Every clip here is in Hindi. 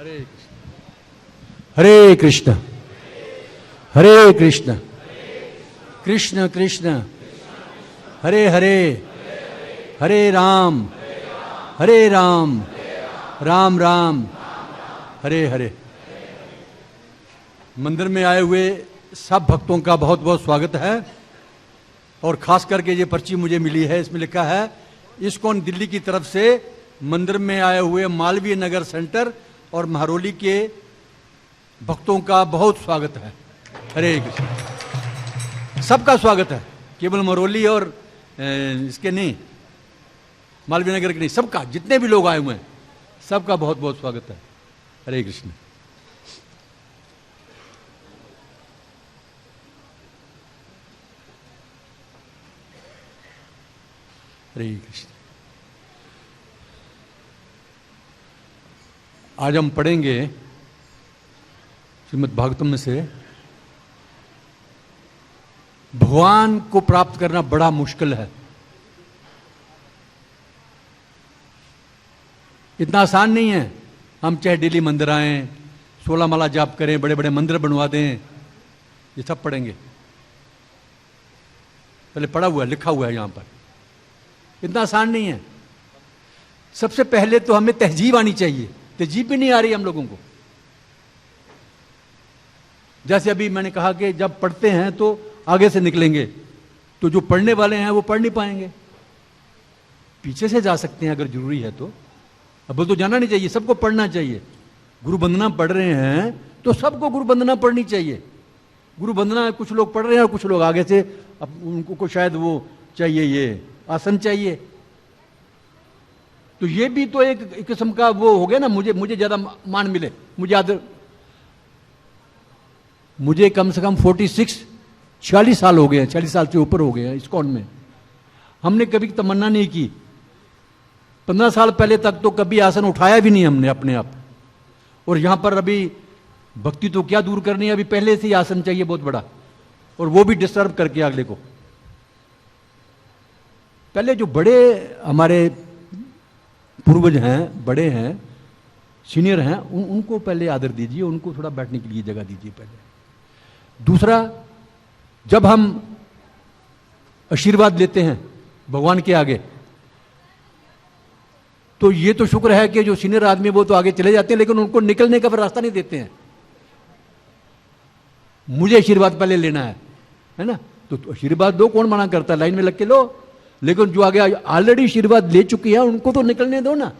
हरे कृष्ण हरे कृष्ण कृष्ण कृष्ण हरे हरे हरे राम राम राम हरे हरे। मंदिर में आए हुए सब भक्तों का बहुत बहुत स्वागत है। और खास करके ये पर्ची मुझे मिली है, इसमें लिखा है इस्कॉन दिल्ली की तरफ से मंदिर में आए हुए मालवीय नगर सेंटर और महरौली के भक्तों का बहुत स्वागत है। हरे कृष्ण। सबका स्वागत है, केवल महरौली और इसके नहीं, मालवीय नगर के नहीं, सबका, जितने भी लोग आए हुए हैं सबका बहुत बहुत स्वागत है। हरे कृष्ण। हरे कृष्ण। आज हम पढ़ेंगे श्रीमद् भागवतम में से भगवान को प्राप्त करना बड़ा मुश्किल है। इतना आसान नहीं है। हम चाहे डेली मंदिर आएं, 16 माला जाप करें, बड़े बड़े मंदिर बनवा दें, ये सब पढ़ेंगे। पहले पढ़ा हुआ है, लिखा हुआ है यहां पर। इतना आसान नहीं है। सबसे पहले तो हमें तहजीब आनी चाहिए। तहजीब भी नहीं आ रही हम लोगों को। जैसे अभी मैंने कहा कि जब पढ़ते हैं तो आगे से निकलेंगे, तो जो पढ़ने वाले हैं वो पढ़ नहीं पाएंगे। पीछे से जा सकते हैं अगर जरूरी है तो। अब तो जाना नहीं चाहिए, सबको पढ़ना चाहिए। गुरु वंदना पढ़ रहे हैं तो सबको गुरु वंदना पढ़नी चाहिए। गुरु वंदना कुछ लोग पढ़ रहे हैं और कुछ लोग आगे से, अब उनको शायद वो चाहिए, ये आसन चाहिए। तो ये भी तो एक किस्म का वो हो गया ना, मुझे ज्यादा मान मिले, मुझे आदर। मुझे कम से कम 46 साल हो गए हैं, 40 साल से ऊपर हो गए हैं इस्कॉन में। हमने कभी तमन्ना नहीं की। 15 साल पहले तक तो कभी आसन उठाया भी नहीं हमने अपने आप। और यहां पर अभी भक्ति तो क्या दूर करनी है, अभी पहले से ही आसन चाहिए बहुत बड़ा, और वो भी डिस्टर्ब करके अगले को। पहले जो बड़े हमारे पूर्वज हैं, बड़े हैं, सीनियर हैं, उनको पहले आदर दीजिए, उनको थोड़ा बैठने के लिए जगह दीजिए पहले। दूसरा, जब हम आशीर्वाद लेते हैं भगवान के आगे, तो ये तो शुक्र है कि जो सीनियर आदमी वो तो आगे चले जाते हैं, लेकिन उनको निकलने का फिर रास्ता नहीं देते हैं। मुझे आशीर्वाद पहले लेना है ना, तो आशीर्वाद दो, कौन मना करता है, लाइन में लग के लो। लेकिन जो आगे ऑलरेडी आशीर्वाद ले चुकी है उनको तो निकलने दो ना।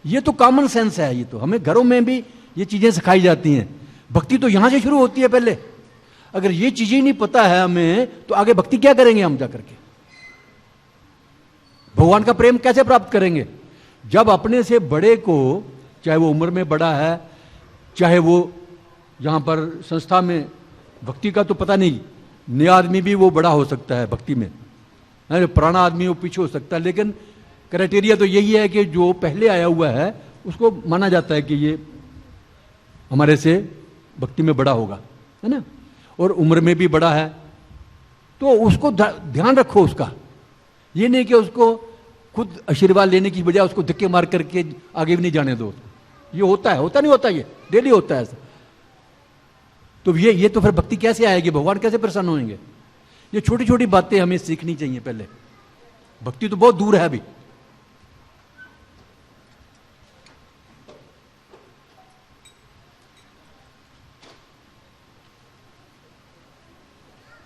ये तो कॉमन सेंस है। ये तो हमें घरों में भी ये चीजें सिखाई जाती हैं। भक्ति तो यहां से शुरू होती है पहले। अगर ये चीजें नहीं पता है हमें तो आगे भक्ति क्या करेंगे हम जाकर के? भगवान का प्रेम कैसे प्राप्त करेंगे? जब अपने से बड़े को, चाहे वो उम्र में बड़ा है, चाहे वो यहां पर संस्था में, भक्ति का तो पता नहीं, नया आदमी भी वो बड़ा हो सकता है भक्ति में, पुराना आदमी वो पीछे हो सकता है। लेकिन क्राइटेरिया तो यही है कि जो पहले आया हुआ है उसको माना जाता है कि ये हमारे से भक्ति में बड़ा होगा, है ना, और उम्र में भी बड़ा है, तो उसको ध्यान रखो उसका। ये नहीं कि उसको खुद आशीर्वाद लेने की बजाय उसको धक्के मार करके आगे भी नहीं जाने दो। ये होता है, होता नहीं होता, ये डेली होता है ऐसा। तो ये तो फिर भक्ति कैसे आएगी? भगवान कैसे प्रसन्न होंगे? ये छोटी छोटी बातें हमें सीखनी चाहिए पहले। भक्ति तो बहुत दूर है अभी।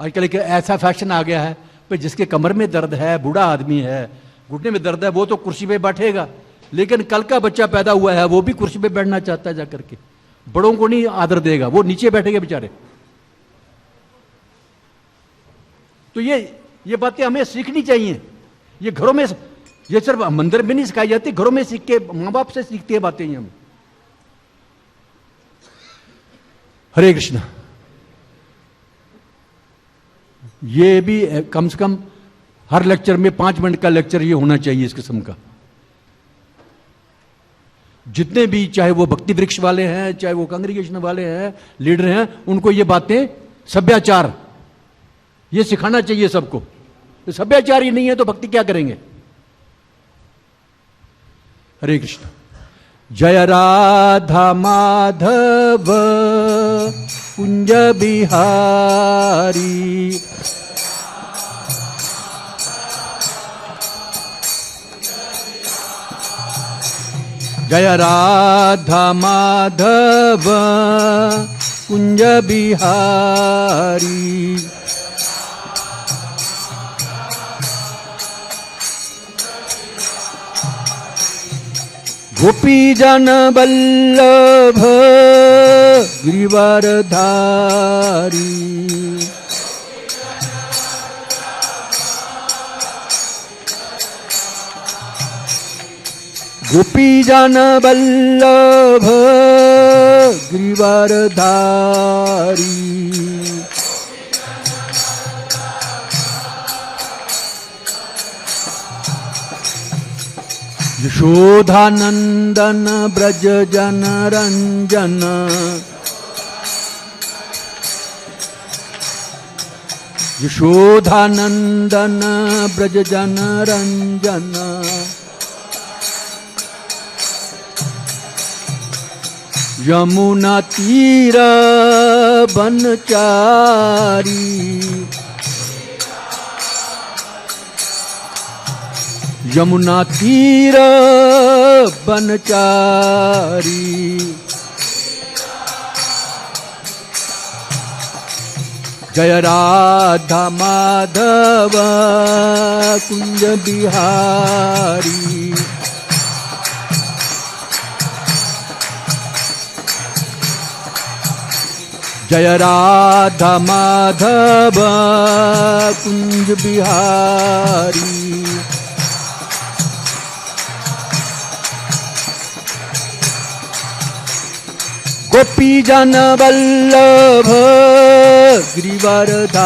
आजकल एक ऐसा फैशन आ गया है कि जिसके कमर में दर्द है, बूढ़ा आदमी है, घुटने में दर्द है, वो तो कुर्सी पे बैठेगा। लेकिन कल का बच्चा पैदा हुआ है, वो भी कुर्सी पे बैठना चाहता है जाकर के। बड़ों को नहीं आदर देगा, वो नीचे बैठेगा बेचारे। तो ये बातें हमें सीखनी चाहिए। ये घरों में, ये सिर्फ मंदिर में नहीं सिखाई जाती, घरों में सीख के, मां बाप से सीखते हैं बातें हम। हरे कृष्ण। ये भी कम से कम हर लेक्चर में 5 मिनट का लेक्चर ये होना चाहिए इस किस्म का। जितने भी, चाहे वो भक्ति वृक्ष वाले हैं, चाहे वो कांग्रीगेशन वाले हैं, लीडर हैं, उनको ये बातें, सभ्याचार ये सिखाना चाहिए सबको। तो सभ्याचार ही नहीं है तो भक्ति क्या करेंगे? हरे कृष्ण। जय राधा माधव कुंज बिहारी। जय राधा माधव कुंज बिहारी। गोपी जन वल्लभ गिरिवरधारी। गोपी जन वल्लभ गिरिवरधारी। यशोधानंदन ब्रज जन रंजन। यशोधानंदन ब्रज जन रंजन। यमुना तीर बनचारी। यमुना तीर बनचारी। जय राधा माधव कुंज बिहारी। जय राधा माधव कुंज बिहारी। गोपी जन वल्लभ गिरिवरधारी।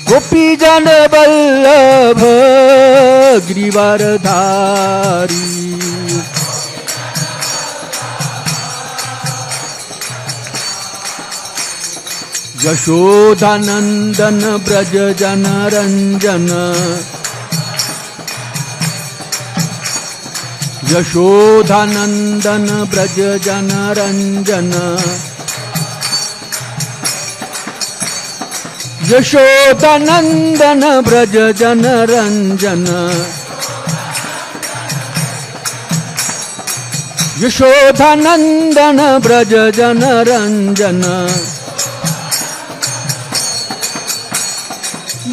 गोपी जन वल्लभ गिरिवरधारी। यशोदानंदन ब्रज जन रंजन। यशोदानंदन ब्रज जन रंजन। यशोदानंदन ब्रज जन रंजन। यशोदानंदन ब्रज जन रंजन।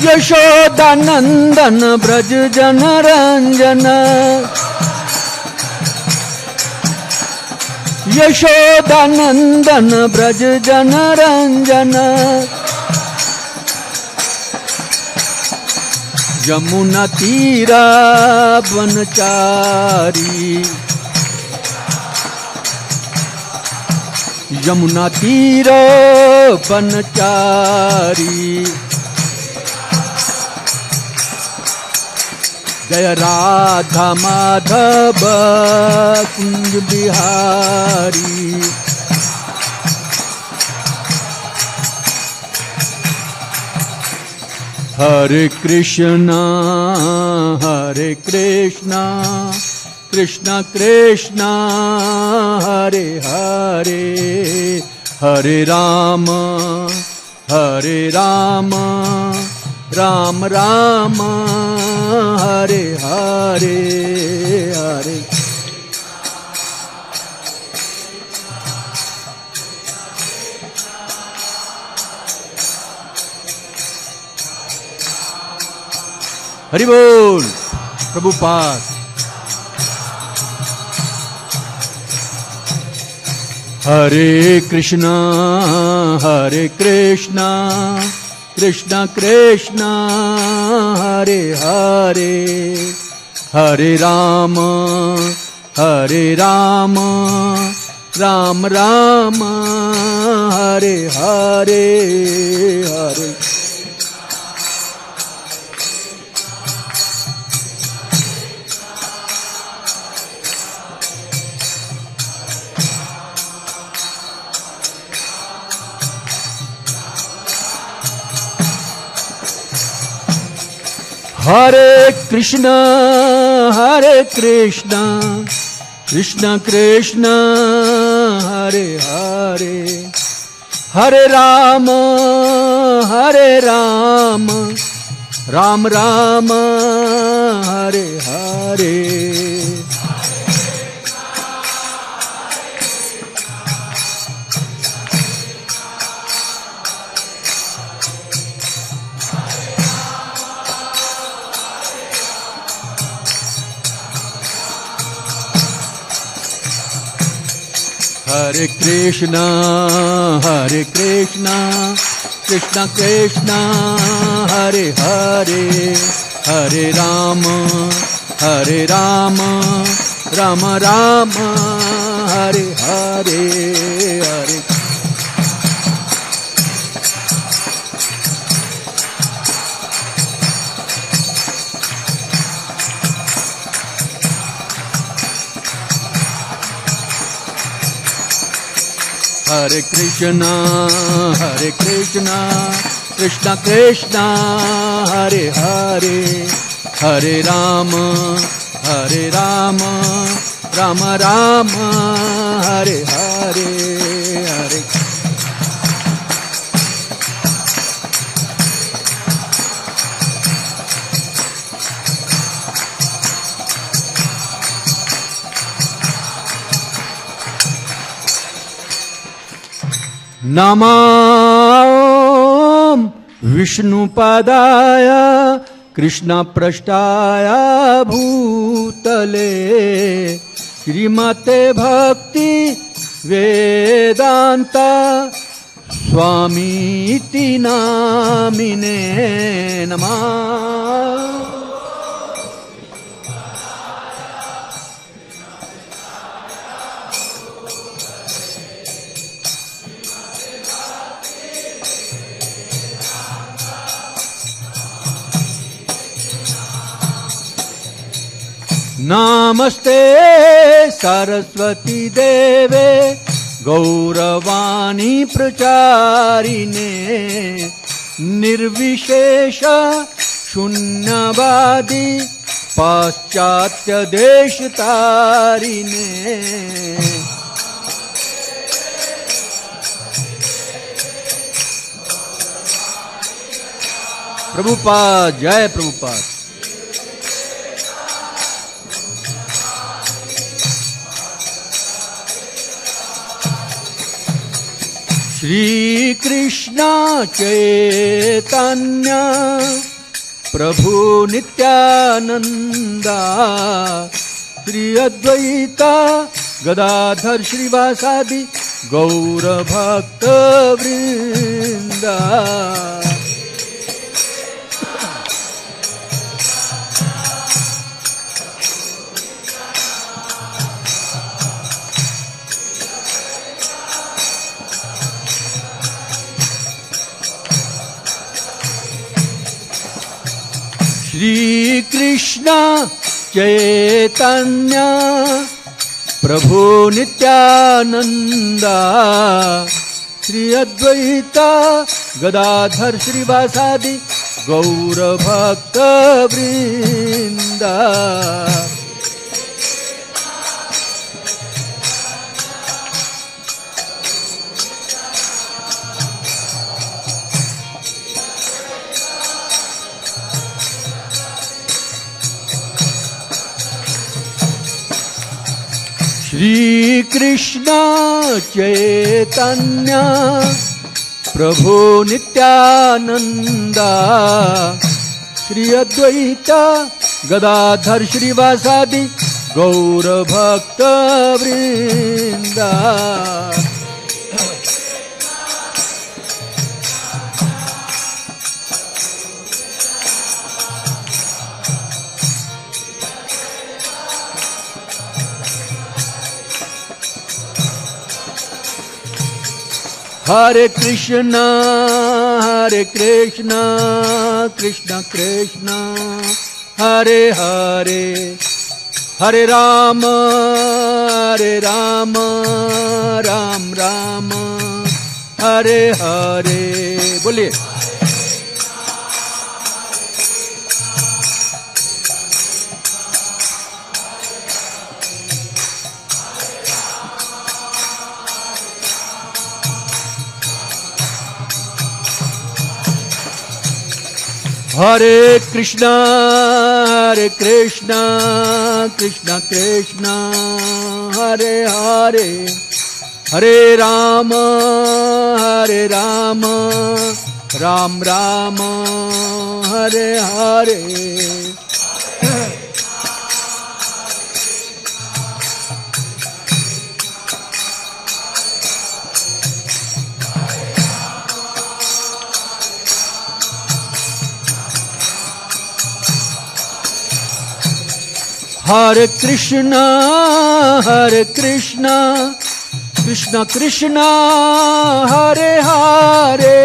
यशोदानंदन ब्रज जन रंजन। यशोदानंदन ब्रज जन रंजन। यमुना तीरा बनचारी। यमुना तीरा बनचारी। जय राधा माधव कुंज बिहारी। हरे कृष्णा कृष्ण कृष्ण हरे हरे। हरे राम राम राम हरे हरे हरे। हरि बोल प्रभुपाद। हरे कृष्णा कृष्ण कृष्ण हरे हरे। हरे राम राम राम हरे हरे हरे। हरे कृष्णा कृष्ण कृष्ण हरे हरे, हरे राम राम राम हरे हरे। हरे कृष्णा कृष्ण कृष्ण हरे हरे, हरे राम राम राम हरे हरे हरे। हरे कृष्णा कृष्ण कृष्ण हरे हरे, हरे राम राम राम हरे हरे हरे। नमो विष्णुपदाय कृष्णपृष्ठाय भूतले, श्रीमते भक्ति वेदांत स्वामीति नामिने नमः। नमस्ते सरस्वती देवे गौरवाणी प्रचारिणे, निर्विशेष शून्यवादी पाश्चात्य देश तारिणे। प्रभुपाद जय प्रभुपाद। श्री कृष्ण चैतन्य प्रभु नित्यानंदा, श्री अद्वैता गदाधर श्रीवासादि गौर भक्त वृंदा। श्री कृष्ण चैतन्य प्रभु नित्यानंदा, श्री अद्वैता गदाधर श्रीवासादि गौर भक्त वृंदा। श्री कृष्ण चैतन्य प्रभु नित्यानंदा, श्री अद्वैता गदाधर श्रीवासादि गौर भक्त वृंदा। हरे कृष्ण कृष्ण कृष्ण हरे हरे, हरे राम राम राम हरे हरे। बोलिए हरे कृष्णा कृष्णा कृष्णा हरे हरे, हरे राम राम राम हरे हरे। हरे कृष्णा कृष्णा कृष्णा हरे हरे,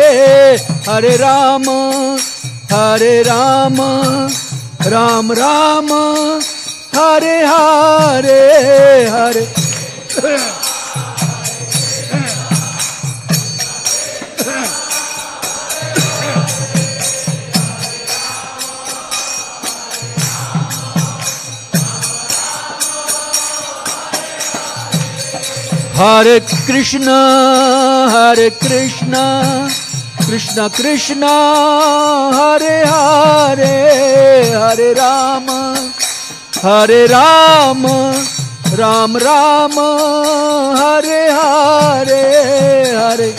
हरे राम राम राम हरे हरे हरे। हरे कृष्णा कृष्णा कृष्णा हरे हरे, हरे राम राम राम हरे हरे हरे।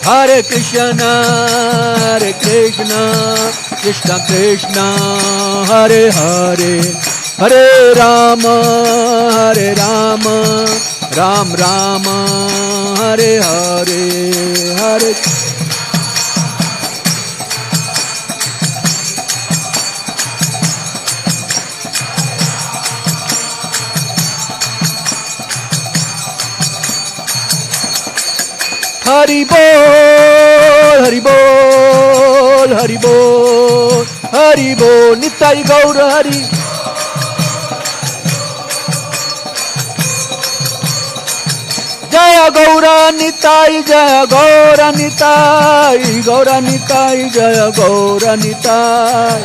हरे कृष्णा कृष्णा कृष्णा हरे हरे, हरे राम राम राम हरे हरे हरे। हरि बोल हरि बोल हरि बोल हरि बोल, निताई गौर हरि। जय गौरा निताई जय गौरा निताई, गौरा निताई जय गौरा निताई।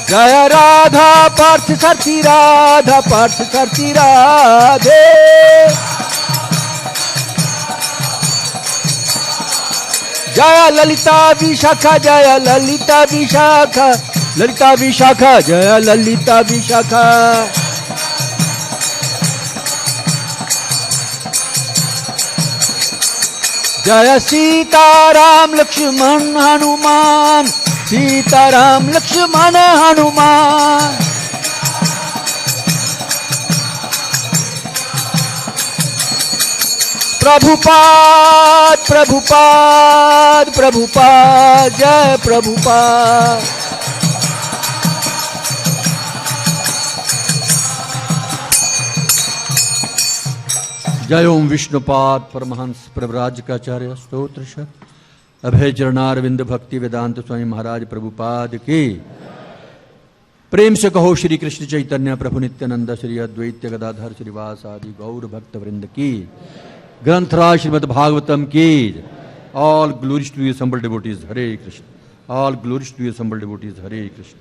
जय राधा पार्थ सारथी राधा पार्थ सारथी राधे। जय ललिता विशाखा जय ललिता विशाखा, ललिता विशाखा जय ललिता विशाखा। जय सीताराम लक्ष्मण हनुमान, सीताराम लक्ष्मण हनुमान। प्रभुपाद प्रभुपाद प्रभुपाद जय प्रभुपाद। जय ओम विष्णुपाद परमहंस प्रव्राजकाचार्य स्तोत्र अभय चरणारविंद भक्ति वेदांत स्वामी महाराज प्रभुपाद की। प्रेम से कहो श्री कृष्ण चैतन्य प्रभु नित्यानंद श्री अद्वैत गदाधर श्रीवास आदि गौर भक्त वृंद की। ग्रंथराज श्रीमद् भागवतम की। All glories to assembled devotees Hare Krishna, all glories to assembled devotees Hare Krishna,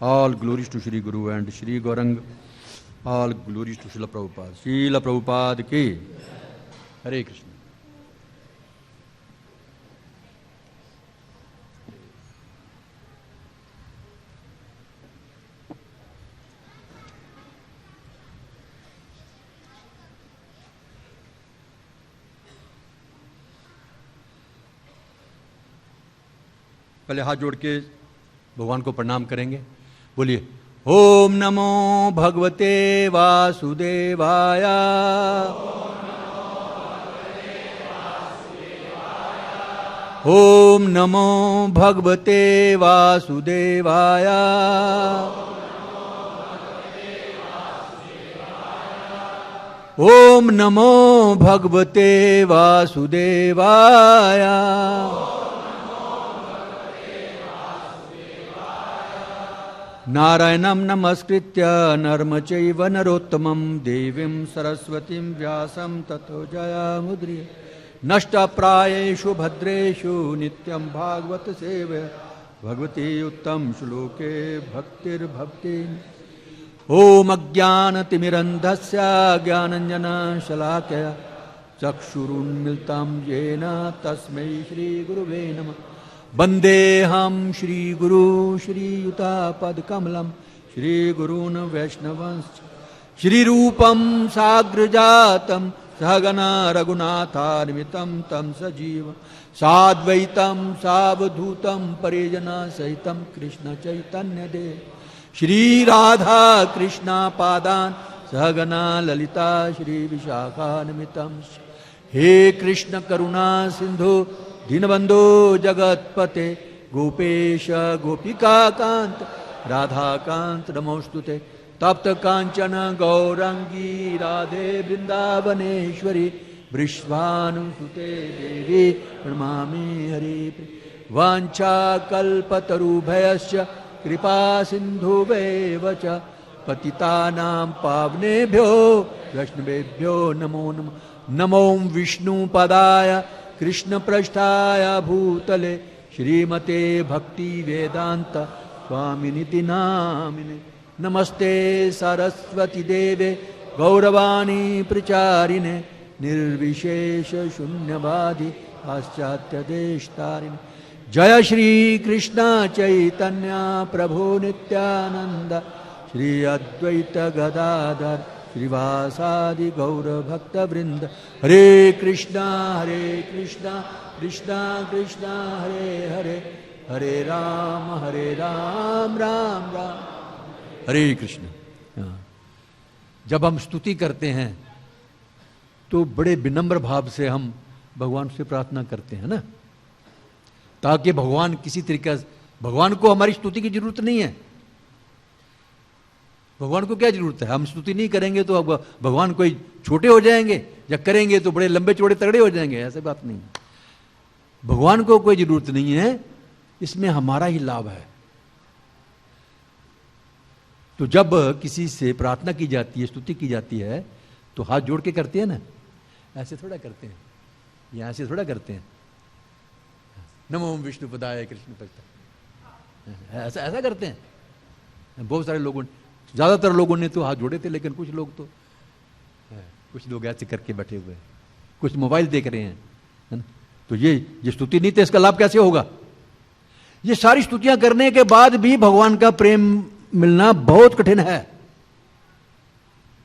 all glories to Shri Guru and Shri Gauranga, all glories to Srila Prabhupada की। हरे कृष्ण। पहले हाथ जोड़ के भगवान को प्रणाम करेंगे। बोलिए ओम नमो भगवते वासुदेवाय, ओम नमो भगवते वासुदेवाय, ओम नमो भगवते वासुदेवाय। नारायणं नमस्कृत्य नरं चैव नरोत्तमं देवीं सरस्वतीं व्यासं ततो जयामुद्रिये। नष्टप्रायेषु भद्रेषु नित्यं भागवत सेवया भगवती उत्तम श्लोके भक्तिर्भक्ति। ओम अज्ञानतिमिरन्धस्य ज्ञानञ्जनशलाकया चक्षुरुन्मिलितं येन तस्मै श्रीगुरुवे नमः। वन्देऽहं श्रीगुरू श्रीयुतापदकमलं श्रीगुरून् वैष्णवंश्च श्रीरूपं साग्रजातं सहगना रघुनाथान्वितं तं सजीवं साद्वैतं सावधूतं परिजनसहितं कृष्ण चैतन्यदेव श्री राधा कृष्णा पादान् सहगना ललिता श्री विशाखान्वितं। हे कृष्ण करुणा सिंधु दीनबंधो जगत्पते गोपेश गोपिका कांत राधा कांत नमोस्तुते। तप्त कांचन गौरांगी राधे वृंदावनेश्वरी वृषभानुसुते देवी प्रणमामि हरि। वाञ्छा कल्पतरुभ्यश्च कृपा सिन्धुभ्येव च पतितानां पावनेभ्यो वैष्णवेभ्यो नमो नमः। नमो विष्णुपदाय कृष्णपृष्ठाय भूतले श्रीमते भक्ति वेदांत स्वामिनिति नामिने। नमस्ते सरस्वती देवे गौरवाणी प्रचारिणे निर्विशेष शून्यवादी पाश्चात्य देशतारिणे। जय श्री कृष्ण चैतन्य प्रभु नित्यानंद श्री अद्वैत गदाधर श्रीवासादि गौर भक्त वृंद। हरे कृष्णा कृष्णा कृष्णा हरे हरे हरे राम राम राम हरे कृष्ण। जब हम स्तुति करते हैं तो बड़े विनम्र भाव से हम भगवान से प्रार्थना करते हैं ना, ताकि भगवान किसी तरीके से, भगवान को हमारी स्तुति की जरूरत नहीं है। भगवान को क्या जरूरत है? हम स्तुति नहीं करेंगे तो अब भगवान कोई छोटे हो जाएंगे, या करेंगे तो बड़े लंबे चौड़े तगड़े हो जाएंगे, ऐसे बात नहीं है। भगवान को कोई जरूरत नहीं है, इसमें हमारा ही लाभ है। तो जब किसी से प्रार्थना की जाती है, स्तुति की जाती है, तो हाथ जोड़ के करते हैं ना, ऐसे थोड़ा करते हैं, या ऐसे थोड़ा करते हैं। नमो विष्णुपदाय कृष्ण पदाय, ऐसा ऐसा करते हैं। बहुत सारे लोगों, ज्यादातर लोगों ने तो हाथ जोड़े थे, लेकिन कुछ लोग तो, कुछ लोग ऐसे करके बैठे हुए हैं, कुछ मोबाइल देख रहे हैं, है ना। तो ये स्तुति नहीं, तो इसका लाभ कैसे होगा? ये सारी स्तुतियां करने के बाद भी भगवान का प्रेम मिलना बहुत कठिन है।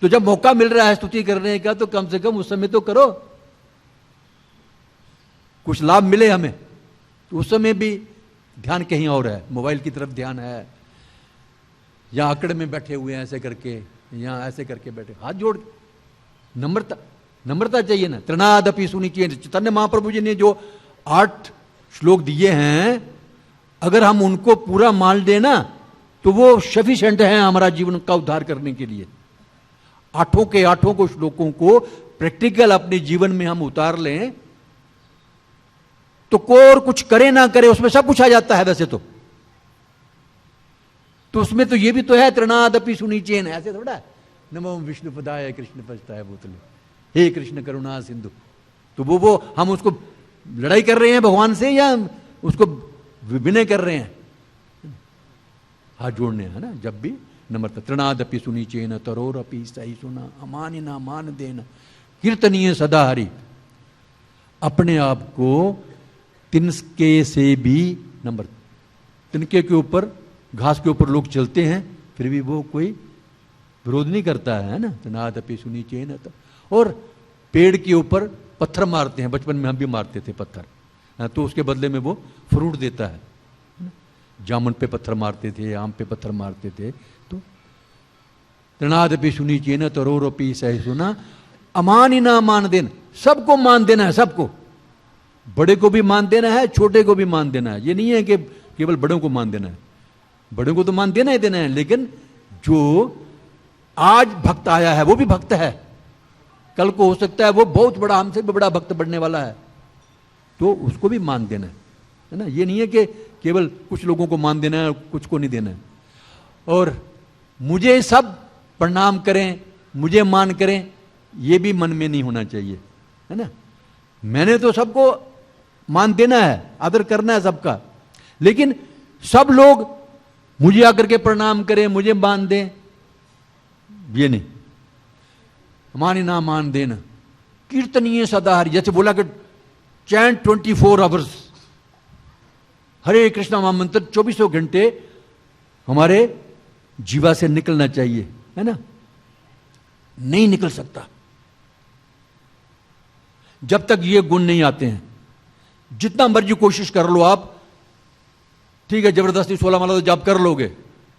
तो जब मौका मिल रहा है स्तुति करने का, तो कम से कम उस समय तो करो, कुछ लाभ मिले हमें। तो उस समय भी ध्यान कहीं और है, मोबाइल की तरफ ध्यान है, या आंकड़े में बैठे हुए हैं ऐसे करके, या ऐसे करके बैठे। हाथ जोड़, नम्रता, नम्रता चाहिए ना। तृणादपि सुनी चाहिए। चैतन्य महाप्रभु जी ने जो 8 श्लोक दिए हैं, अगर हम उनको पूरा मान लेना तो वो सफिशिएंट है हमारा जीवन का उद्धार करने के लिए। 8 को श्लोकों को प्रैक्टिकल अपने जीवन में हम उतार लें तो और कुछ करे ना करे उसमें सब कुछ आ जाता है। वैसे तो उसमें तो ये भी तो है, तृणादपि सुनी चेन, ऐसे थोड़ा नमो विष्णुपदाय कृष्ण पृष्ठाय भूतले हे कृष्ण करुणा सिंधु। तो वो हम उसको लड़ाई कर रहे हैं भगवान से, या उसको विनय कर रहे हैं? हाथ जोड़ने, है ना। जब भी नम्रता। तृणादपि सुनी चेन तरोरपि सही सुना अमानिना मान देना कीर्तनीय सदा हरि। अपने आप को तिनके से भी नम्र, तिनके के ऊपर, घास के ऊपर लोग चलते हैं, फिर भी वो कोई विरोध नहीं करता है ना। तृणादपि सुनी चेन। और पेड़ के ऊपर पत्थर मारते हैं, बचपन में हम भी मारते थे पत्थर, तो उसके बदले में वो फ्रूट देता है। जामुन पे पत्थर मारते थे, आम पे पत्थर मारते थे। तो तृणादपि सुनी चेन तरोरपि सही सुना अमानिना मान देना। सबको मान देना है, सबको, बड़े को भी मान देना है, छोटे को भी मान देना है। ये नहीं है कि केवल बड़ों को मान देना है, बड़ों को तो मान देना ही देना है, लेकिन जो आज भक्त आया है वो भी भक्त है, कल को हो सकता है वो बहुत बड़ा, हमसे भी बड़ा भक्त बनने वाला है, तो उसको भी मान देना है ना। ये नहीं है कि केवल कुछ लोगों को मान देना है, कुछ को नहीं देना है। और मुझे सब प्रणाम करें, मुझे मान करें, ये भी मन में नहीं होना चाहिए, है ना। मैंने तो सबको मान देना है, आदर करना है सबका, लेकिन सब लोग मुझे आकर के प्रणाम करें, मुझे मान दें, ये नहीं। मानी ना मान देना, कीर्तनीय सदा हरि, जैसे बोला कि चैंट 24 आवर्स, हरे कृष्णा महामंत्र 24 घंटे हमारे जीवा से निकलना चाहिए, है ना? नहीं निकल सकता जब तक ये गुण नहीं आते हैं। जितना मर्जी कोशिश कर लो आप, ठीक है, जबरदस्ती 16 माला तो जाप कर लोगे,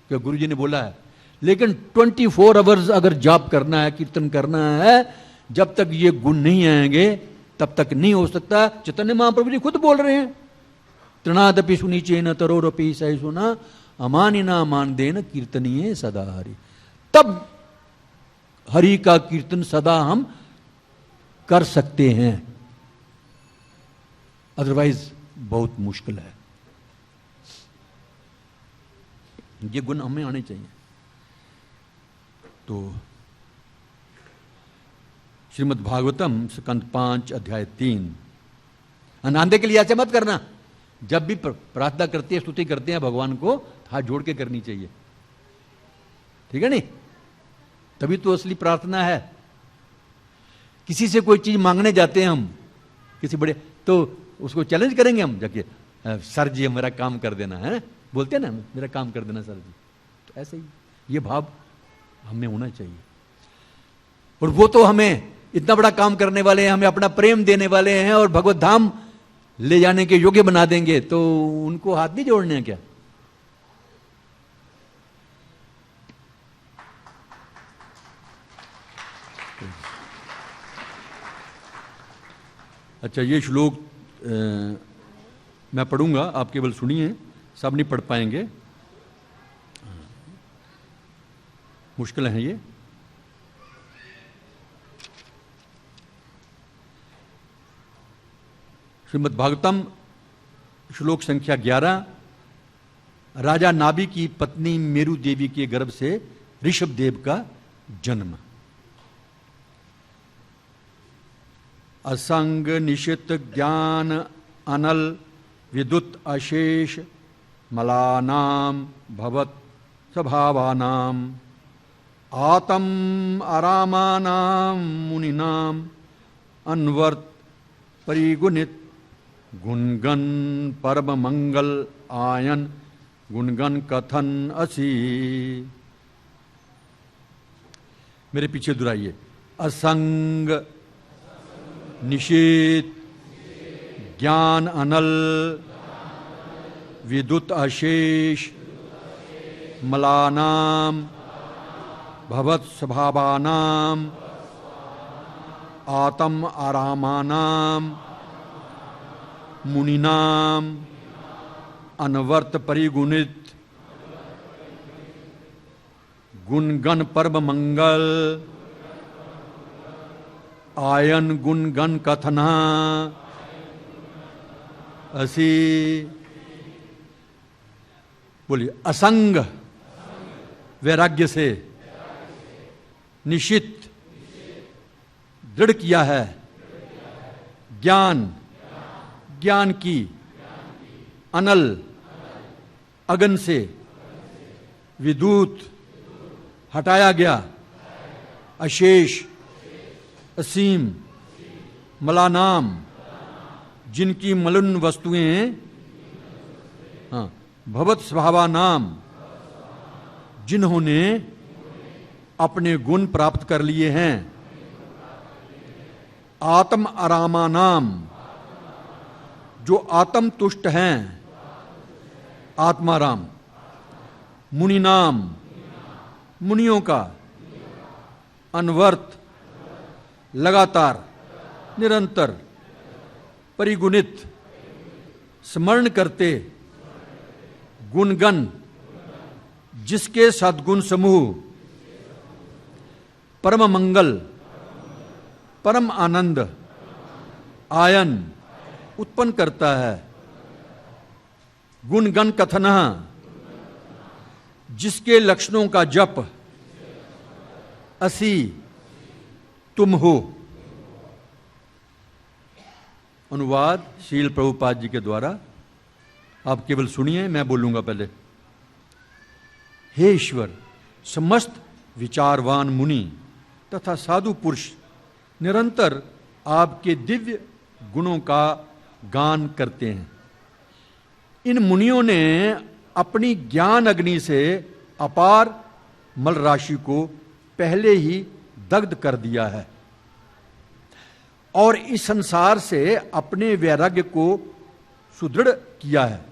क्या गुरुजी ने बोला है, लेकिन 24 आवर्स अगर जाप करना है, कीर्तन करना है, जब तक ये गुण नहीं आएंगे तब तक नहीं हो सकता। चैतन्य महाप्रभु जी खुद बोल रहे हैं, तृणादपि सुनीचेन तरोरपि सही सुना अमानिना मान देन कीर्तनीय सदा हरि। तब हरि का कीर्तन सदा हम कर सकते हैं, अदरवाइज बहुत मुश्किल है। ये गुण हमें आने चाहिए। तो श्रीमद् भागवतम स्कंद 5 अध्याय 3। अनांदे के लिए ऐसे मत करना, जब भी प्रार्थना करते हैं, स्तुति करते हैं भगवान को, हाथ जोड़ के करनी चाहिए, ठीक है नहीं? तभी तो असली प्रार्थना है। किसी से कोई चीज मांगने जाते हैं हम, किसी बड़े, तो उसको चैलेंज करेंगे हम जाके, सर जी मेरा काम कर देना, है बोलते हैं ना, मेरा काम कर देना सर जी। तो ऐसे ही ये भाव हमें होना चाहिए। और वो तो हमें इतना बड़ा काम करने वाले हैं, हमें अपना प्रेम देने वाले हैं और भगवत धाम ले जाने के योग्य बना देंगे, तो उनको हाथ नहीं जोड़ने हैं क्या? अच्छा, ये श्लोक मैं पढ़ूंगा, आप केवल सुनिए, सब नहीं पढ़ पाएंगे, मुश्किल है ये। श्रीमद् भागवतम श्लोक संख्या 11। राजा नाभि की पत्नी मेरु देवी के गर्भ से ऋषभ देव का जन्म। असंग निशित ज्ञान अनल विद्युत अशेष मलानाम भवत स्वभावानाम आतम आरामानाम मुनिनाम अनवर्त परिगुणित गुणगन परम मंगल आयन गुणगन कथन असी। मेरे पीछे दुहराइए। असंग निषेध ज्ञान अनल विद्युत अशेष मलानाम भवत स्वभावानाम आतम आरामानाम मुनिनाम अनवर्त परिगुणित गुणगण परम मंगल आयन गुणगण कथना असी। बोलिए। असंग वैराग्य से निश्चित दृढ़ किया है ज्ञान, ज्ञान की अनल अगन से विद्युत हटाया गया अशेष असीम मलानाम जिनकी मलिन वस्तुएं, हाँ, भवत स्वभावानाम जिन्होंने अपने गुण प्राप्त कर लिए हैं, आत्म आरामानाम जो आत्म तुष्ट हैं, आत्माराम, मुनिनाम मुनियों का, अनवर्त लगातार निरंतर परिगुणित स्मरण करते गुणगण जिसके सद्गुण समूह परम मंगल परम आनंद आयन उत्पन्न करता है, गुणगण कथना जिसके लक्षणों का जप असी तुम हो। अनुवाद शील प्रभुपाद जी के द्वारा। आप केवल सुनिए, मैं बोलूंगा पहले। हे ईश्वर, समस्त विचारवान मुनि तथा साधु पुरुष निरंतर आपके दिव्य गुणों का गान करते हैं। इन मुनियों ने अपनी ज्ञान अग्नि से अपार मल राशि को पहले ही दग्ध कर दिया है और इस संसार से अपने वैराग्य को सुदृढ़ किया है।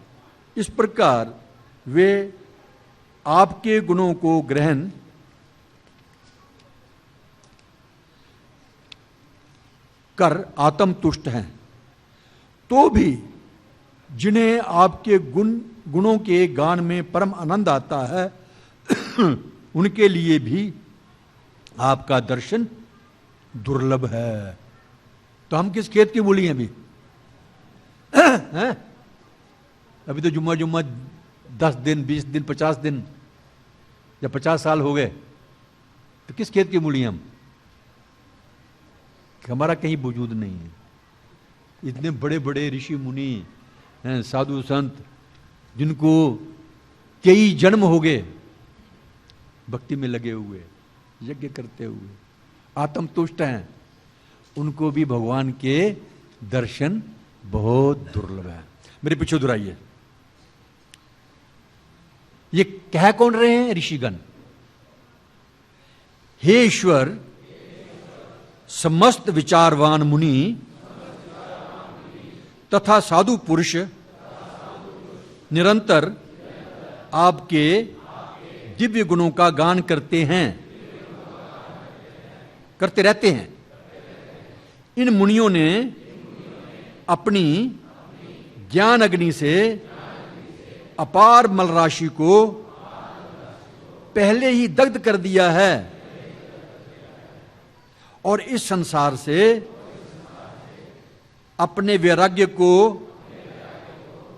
इस प्रकार वे आपके गुणों को ग्रहण कर आत्मतुष्ट हैं। तो भी जिन्हें आपके गुणों के गान में परम आनंद आता है उनके लिए भी आपका दर्शन दुर्लभ है। तो हम किस खेत की मूली हैं अभी? हैं? अभी तो जुम्मा 10 दिन, 20 दिन, 50 दिन या 50 साल हो गए, तो किस खेत की मूली हैं हम? हमारा कहीं वजूद नहीं है। इतने बड़े बड़े ऋषि मुनि हैं, साधु संत, जिनको कई जन्म हो गए भक्ति में लगे हुए, यज्ञ करते हुए, आत्मतुष्ट हैं, उनको भी भगवान के दर्शन बहुत दुर्लभ है। मेरे पीछे दोहराइए। ये कह कौन रहे हैं? ऋषिगण। हे ईश्वर, समस्त विचारवान मुनि तथा साधु पुरुष निरंतर आपके दिव्य गुणों का गान करते रहते हैं। इन मुनियों ने अपनी ज्ञान अग्नि से अपार मल राशि को पहले ही दग्ध कर दिया है और इस संसार से अपने वैराग्य को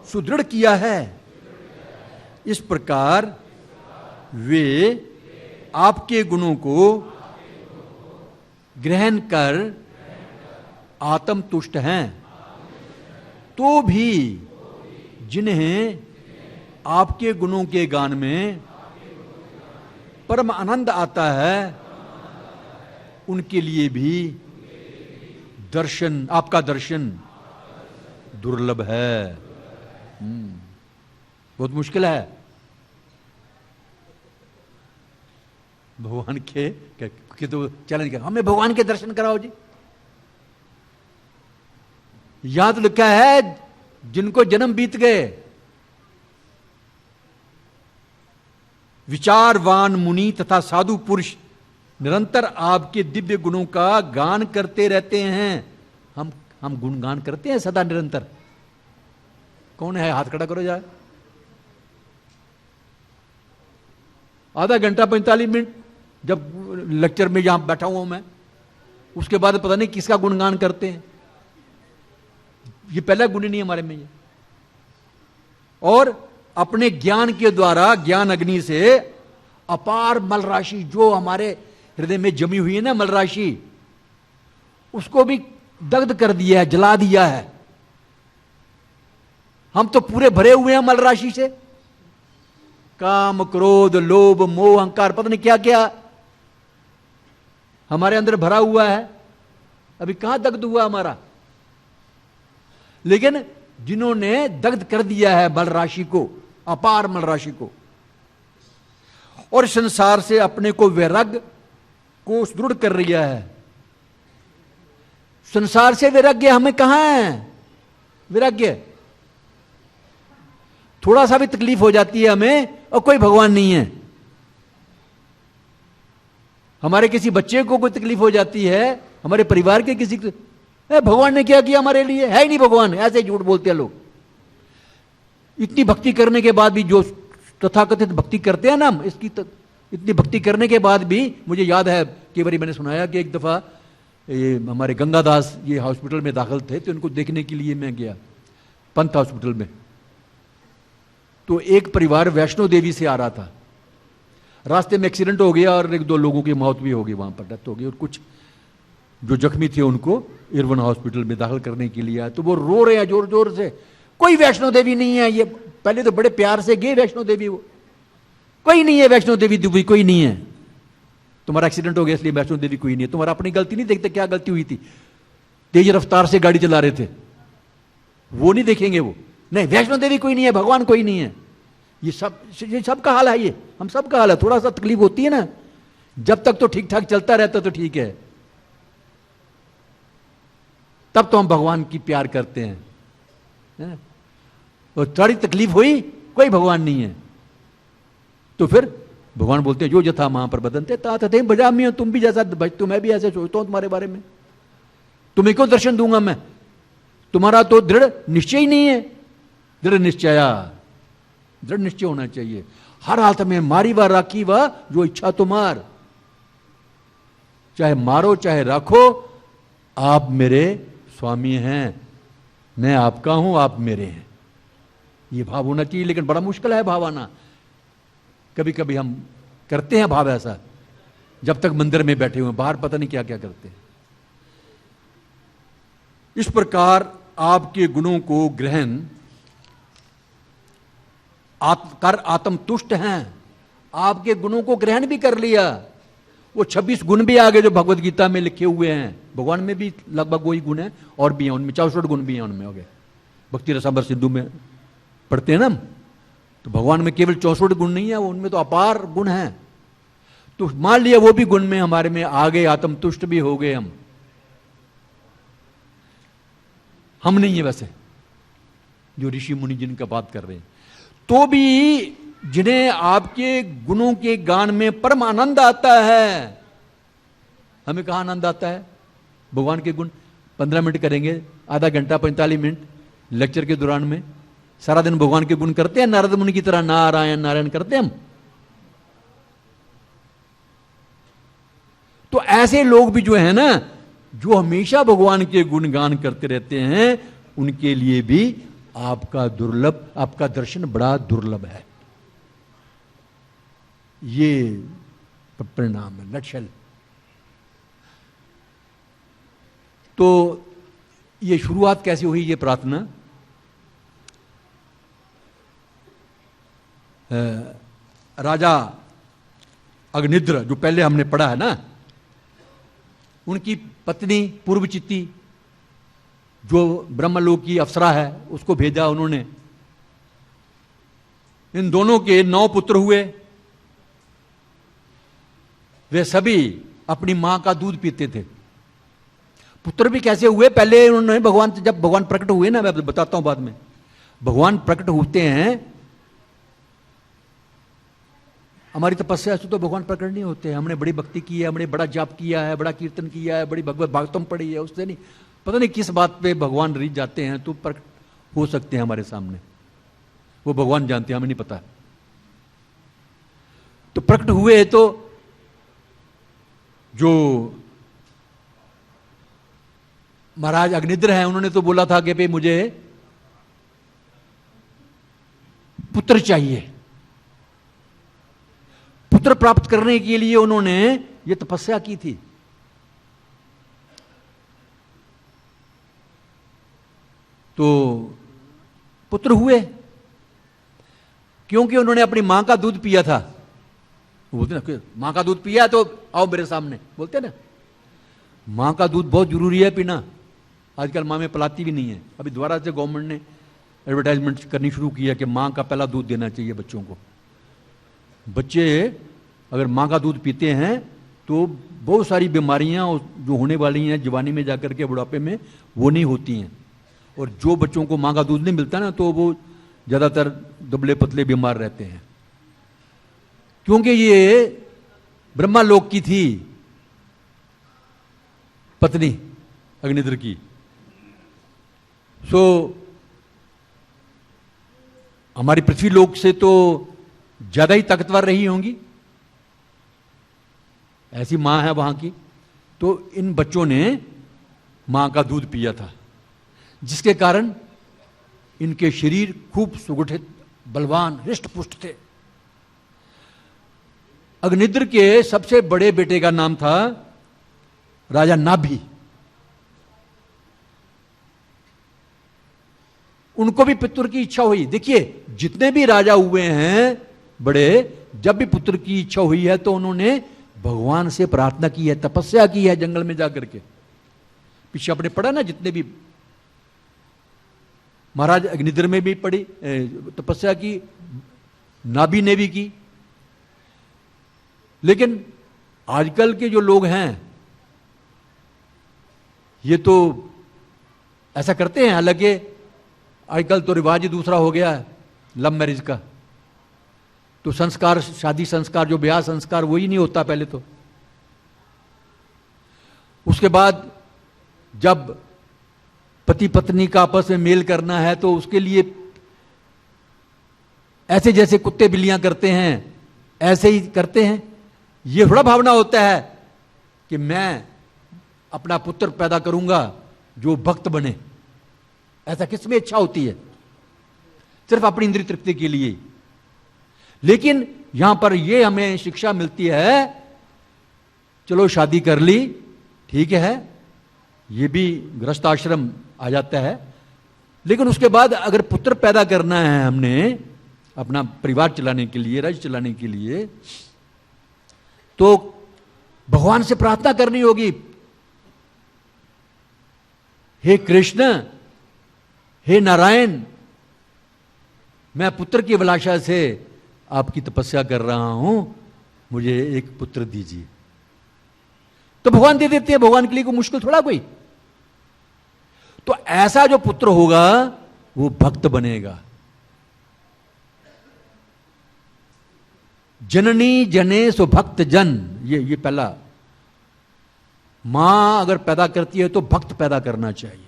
सुदृढ़ किया है। इस प्रकार वे आपके गुणों को ग्रहण कर आत्मतुष्ट हैं। तो भी जिन्हें आपके गुणों के गान में परम आनंद आता है उनके लिए भी दर्शन, आपका दर्शन दुर्लभ है। बहुत मुश्किल है भगवान के तो चैलेंज कर, हमें भगवान के दर्शन कराओ जी। यहां तो लिखा है जिनको जन्म बीत गए, विचारवान मुनि तथा साधु पुरुष निरंतर आपके दिव्य गुणों का गान करते रहते हैं। हम गुणगान करते हैं सदा निरंतर। कौन है? हाथ खड़ा करो जाए। आधा घंटा 45 मिनट जब लेक्चर में जहां बैठा हुआ हूं मैं, उसके बाद पता नहीं किसका गुणगान करते हैं। ये पहला गुण नहीं हमारे में ये। और अपने ज्ञान के द्वारा, ज्ञान अग्नि से अपार मल राशि जो हमारे हृदय में जमी हुई है ना, मल राशि, उसको भी दग्ध कर दिया है, जला दिया है। हम तो पूरे भरे हुए हैं मल राशि से, काम, क्रोध, लोभ, मोह, अहंकार, पता नहीं क्या क्या हमारे अंदर भरा हुआ है। अभी कहां दग्ध हुआ हमारा? लेकिन जिन्होंने दग्ध कर दिया है मल राशि को, अपार मल राशि को, और संसार से अपने को वैराग्य को सुदृढ़ कर लिया है। संसार से वैराग्य हमें कहां है? वैराग्य थोड़ा सा भी तकलीफ हो जाती है हमें और कोई भगवान नहीं है। हमारे किसी बच्चे को कोई तकलीफ हो जाती है, हमारे परिवार के किसी को, भगवान ने क्या किया हमारे लिए? है ही नहीं भगवान। ऐसे झूठ बोलते हैं लोग। इतनी भक्ति करने के बाद भी, जो तथाकथित भक्ति करते हैं ना, इसकी इतनी भक्ति करने के बाद भी, मुझे याद है कई बार मैंने सुनाया कि एक दफा ये हमारे गंगादास ये हॉस्पिटल में दाखिल थे, तो इनको देखने के लिए मैं गया पंत हॉस्पिटल में। तो एक परिवार वैष्णो देवी से आ रहा था, रास्ते में एक्सीडेंट हो गया और 1-2 लोगों की मौत भी हो गई, वहां पर डेथ हो गई। और कुछ जो जख्मी थे उनको इरवन हॉस्पिटल में दाखिल करने के लिए आए, तो वो रो रहे हैं जोर जोर से, कोई वैष्णो देवी नहीं है। ये पहले तो बड़े प्यार से गए वैष्णो देवी, वो कोई नहीं है वैष्णो देवी, दुबई कोई नहीं है, तुम्हारा एक्सीडेंट हो गया इसलिए वैष्णो देवी कोई नहीं है, तुम्हारा अपनी गलती नहीं देखते क्या गलती हुई थी, तेज रफ्तार से गाड़ी चला रहे थे, वो नहीं देखेंगे वो, नहीं वैष्णो देवी कोई नहीं है, भगवान कोई नहीं है। ये सब का हाल है, ये हम सब का हाल है। थोड़ा सा तकलीफ होती है ना, जब तक तो ठीक ठाक चलता रहता तो ठीक है, तब तो हम भगवान की प्यार करते हैं। और थोड़ी तकलीफ हुई, कोई भगवान नहीं है, तो फिर भगवान बोलते हैं जो जथा मां पर बदनते तात बजा में, तुम भी जैसा, तुम्हें भी ऐसे सोचता हूं तुम्हारे बारे में, तुम्हें क्यों दर्शन दूंगा मैं, तुम्हारा तो दृढ़ निश्चय ही नहीं है। दृढ़ निश्चय होना चाहिए हर हालत में, मारी व राखी व जो इच्छा तुम्हार, चाहे मारो चाहे राखो, आप मेरे स्वामी हैं, मैं आपका हूं, आप मेरे हैं, ये भाव होना चाहिए। लेकिन बड़ा मुश्किल है भाव आना, कभी कभी हम करते हैं भाव ऐसा, जब तक मंदिर में बैठे हुए, बाहर पता नहीं क्या क्या करते हैं। इस प्रकार आपके गुणों को ग्रहण कर आत्म तुष्ट हैं, आपके गुणों को ग्रहण भी कर लिया। वो 26 गुण भी आगे जो भगवत गीता में लिखे हुए हैं, भगवान में भी लगभग वही गुण है, और भी हैं उनमें, 64 गुण भी हैं उनमें हो गए, भक्ति रसामृत सिंधु में पढ़ते हैं ना, तो भगवान में केवल 64 गुण नहीं है, उनमें तो अपार गुण हैं। तो मान लिया वो भी गुण में हमारे में आ गए, आत्मतुष्ट भी हो गए हम नहीं है वैसे जो ऋषि मुनि जिनका बात कर रहे हैं, तो भी जिन्हें आपके गुणों के गान में परम आनंद आता है। हमें कहां आनंद आता है? भगवान के गुण 15 मिनट करेंगे, आधा घंटा 45 मिनट लेक्चर के दौरान में सारा दिन भगवान के गुण करते हैं, नारद मुनि की तरह नारायण नारायण करते हैं हम। तो ऐसे लोग भी जो है ना, जो हमेशा भगवान के गुणगान करते रहते हैं, उनके लिए भी आपका दर्शन बड़ा दुर्लभ है। ये परिणाम है, नटशल। तो ये शुरुआत कैसे हुई ये प्रार्थना? राजा अग्निद्र जो पहले हमने पढ़ा है ना, उनकी पत्नी पूर्वचित्ती जो ब्रह्मलोक की अप्सरा है, उसको भेजा उन्होंने। इन दोनों के 9 पुत्र हुए। वे सभी अपनी मां का दूध पीते थे। पुत्र भी कैसे हुए? पहले उन्होंने जब भगवान प्रकट हुए ना, मैं बताता हूं बाद में। भगवान प्रकट होते हैं, हमारी तपस्या से तो भगवान प्रकट नहीं होते। हमने बड़ी भक्ति की है, हमने बड़ा जाप किया है, बड़ा कीर्तन किया है, बड़ी भगवत भागवतम पढ़ी है, उससे नहीं, पता नहीं किस बात पे भगवान रीझ जाते हैं तो प्रकट हो सकते हैं हमारे सामने। वो भगवान जानते हैं, हमें नहीं पता। तो प्रकट हुए तो जो महाराज अग्निद्र हैं, उन्होंने तो बोला था कि भाई मुझे पुत्र चाहिए। पुत्र प्राप्त करने के लिए उन्होंने ये तपस्या की थी। तो पुत्र हुए क्योंकि उन्होंने अपनी मां का दूध पिया था। बोलते ना, मां का दूध पिया तो आओ मेरे सामने, बोलते ना। मां का दूध बहुत जरूरी है पीना। आजकल मां में पिलाती भी नहीं है। अभी दोबारा से गवर्नमेंट ने एडवर्टाइजमेंट करनी शुरू किया कि मां का पहला दूध देना चाहिए बच्चों को। बच्चे अगर मां का दूध पीते हैं तो बहुत सारी बीमारियां जो होने वाली हैं जवानी में जाकर के, बुढ़ापे में, वो नहीं होती हैं। और जो बच्चों को मां का दूध नहीं मिलता ना, तो वो ज्यादातर दुबले पतले बीमार रहते हैं। क्योंकि ये ब्रह्मालोक की थी पत्नी अग्निद्र की। सो हमारी पृथ्वी लोक से तो ज्यादा ही ताकतवर रही होंगी, ऐसी मां है वहां की। तो इन बच्चों ने मां का दूध पिया था, जिसके कारण इनके शरीर खूब सुगठित, बलवान, हृष्ट पुष्ट थे। अग्निद्र के सबसे बड़े बेटे का नाम था राजा नाभि, उनको भी पुत्र की इच्छा हुई। देखिए जितने भी राजा हुए हैं बड़े, जब भी पुत्र की इच्छा हुई है तो उन्होंने भगवान से प्रार्थना की है, तपस्या की है जंगल में जाकर के। पीछे आपने पढ़ा ना, जितने भी महाराज अग्निद्र में भी पढ़ी तपस्या की, नाभि ने भी की। लेकिन आजकल के जो लोग हैं ये तो ऐसा करते हैं, हालांकि आजकल तो रिवाज ही दूसरा हो गया है लव मैरिज का। तो संस्कार, शादी संस्कार, जो ब्याह संस्कार, वही नहीं होता पहले तो। उसके बाद जब पति पत्नी का आपस में मेल करना है तो उसके लिए ऐसे जैसे कुत्ते बिल्लियां करते हैं ऐसे ही करते हैं। ये थोड़ा भावना होता है कि मैं अपना पुत्र पैदा करूंगा जो भक्त बने। ऐसा किसमें इच्छा होती है? सिर्फ अपनी इंद्रिय तृप्ति के लिए। लेकिन यहां पर यह हमें शिक्षा मिलती है, चलो शादी कर ली ठीक है, ये भी गृहस्थ आश्रम आ जाता है, लेकिन उसके बाद अगर पुत्र पैदा करना है हमने अपना परिवार चलाने के लिए, राज्य चलाने के लिए, तो भगवान से प्रार्थना करनी होगी, हे कृष्ण, हे नारायण, मैं पुत्र की अभिलाषा से आपकी तपस्या कर रहा हूं, मुझे एक पुत्र दीजिए। तो भगवान दे देते हैं। भगवान के लिए कोई मुश्किल थोड़ा कोई। तो ऐसा जो पुत्र होगा वो भक्त बनेगा। जननी जने सो भक्त जन, ये पहला। मां अगर पैदा करती है तो भक्त पैदा करना चाहिए।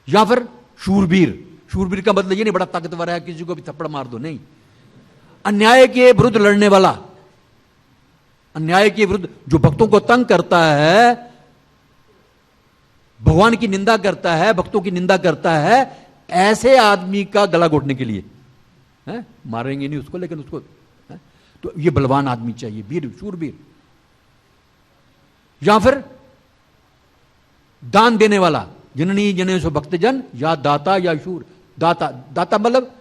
या फिर शूरवीर। शूरवीर का मतलब ये नहीं बड़ा ताकतवर है किसी को भी थप्पड़ मार दो, नहीं। अन्याय के विरुद्ध लड़ने वाला, अन्याय के विरुद्ध, जो भक्तों को तंग करता है, भगवान की निंदा करता है, भक्तों की निंदा करता है, ऐसे आदमी का गला घोटने के लिए है? मारेंगे नहीं उसको, लेकिन उसको है? तो ये बलवान आदमी चाहिए, वीर, शूरवीर। या फिर दान देने वाला, जननी जने सो भक्तजन, या दाता या शूर। दाता, दाता मतलब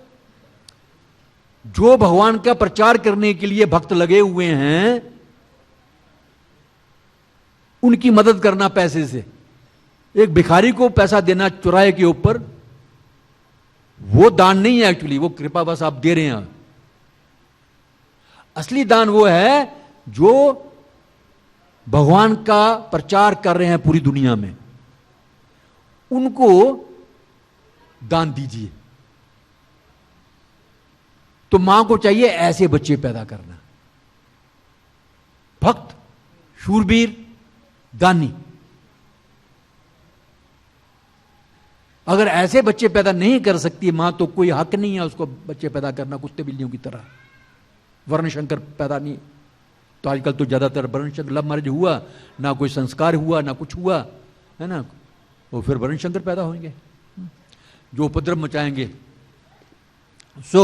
जो भगवान का प्रचार करने के लिए भक्त लगे हुए हैं उनकी मदद करना पैसे से। एक भिखारी को पैसा देना चुराहे के ऊपर, वो दान नहीं है एक्चुअली, वो कृपा बस आप दे रहे हैं। असली दान वो है जो भगवान का प्रचार कर रहे हैं पूरी दुनिया में, उनको दान दीजिए। तो मां को चाहिए ऐसे बच्चे पैदा करना, भक्त, शूरवीर, दानी। अगर ऐसे बच्चे पैदा नहीं कर सकती मां तो कोई हक नहीं है उसको बच्चे पैदा करना कुत्ते बिल्लियों की तरह। वर्णशंकर पैदा नहीं। तो आजकल तो ज्यादातर वर्णशंकर, लव मैरिज हुआ ना, कोई संस्कार हुआ ना, कुछ हुआ है ना, वो फिर वर्णशंकर पैदा होंगे जो उपद्रव मचाएंगे। सो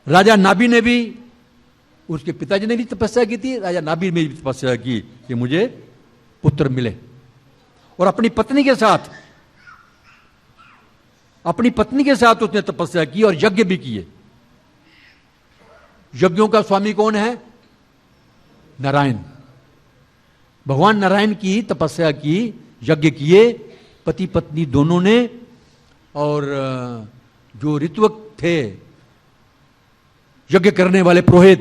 राजा नाभि ने भी, उसके पिताजी ने भी तपस्या की थी, राजा नाभि ने भी तपस्या की कि मुझे पुत्र मिले। और अपनी पत्नी के साथ, अपनी पत्नी के साथ उसने तपस्या की और यज्ञ भी किए। यज्ञों का स्वामी कौन है? नारायण। भगवान नारायण की तपस्या की, यज्ञ किए पति पत्नी दोनों ने। और जो ऋत्विक थे, यज्ञ करने वाले पुरोहित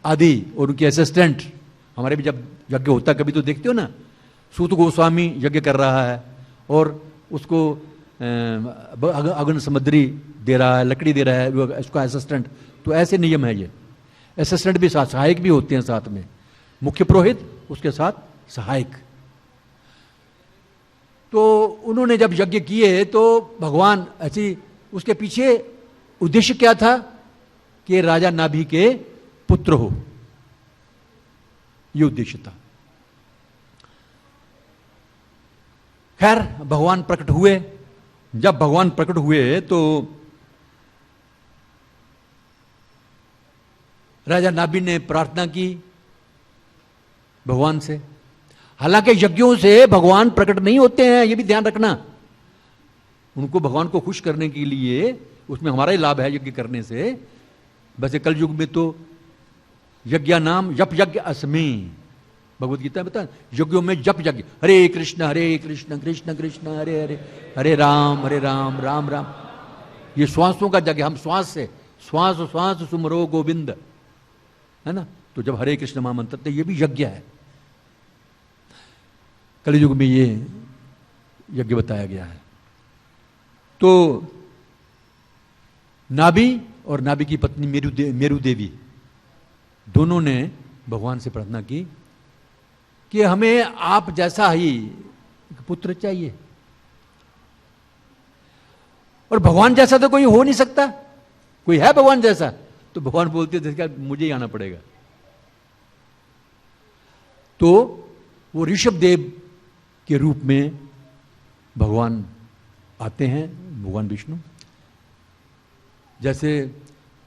आदि और उनके असिस्टेंट, हमारे भी जब यज्ञ होता कभी तो देखते हो ना, सूत गोस्वामी यज्ञ कर रहा है और उसको अग्नि समुद्री दे रहा है, लकड़ी दे रहा है उसका असिस्टेंट। तो ऐसे नियम है ये। असिस्टेंट भी साथ, सहायक भी होते हैं साथ में, मुख्य पुरोहित उसके साथ सहायक। तो उन्होंने जब यज्ञ किए तो भगवान ऐसी, उसके पीछे उद्देश्य क्या था कि राजा नाभि के पुत्र हो, यह उद्देश्य था। खैर भगवान प्रकट हुए। जब भगवान प्रकट हुए तो राजा नाभि ने प्रार्थना की, भगवान से। हालांकि यज्ञों से भगवान प्रकट नहीं होते हैं, ये भी ध्यान रखना। उनको भगवान को खुश करने के लिए उसमें हमारा ही लाभ है यज्ञ करने से। वैसे कल युग में तो यज्ञ नाम जप यज्ञ अस्मि, भगवत गीता में बता, यज्ञों में जप यज्ञ, हरे कृष्ण कृष्ण कृष्ण हरे हरे, हरे राम राम राम। ये श्वासों का यज्ञ, हम श्वास से श्वास श्वास सुमरो गोविंद, है ना। तो जब हरे कृष्ण महामंत्र, तो ये भी यज्ञ है। कलयुग में ये यज्ञ बताया गया है। तो नाभि और नाभि की पत्नी मेरु देवी दोनों ने भगवान से प्रार्थना की कि हमें आप जैसा ही पुत्र चाहिए, और भगवान जैसा तो कोई हो नहीं सकता। कोई है भगवान जैसा? तो भगवान बोलते थे मुझे ही आना पड़ेगा। तो वो ऋषभ देव के रूप में भगवान आते हैं, भगवान विष्णु। जैसे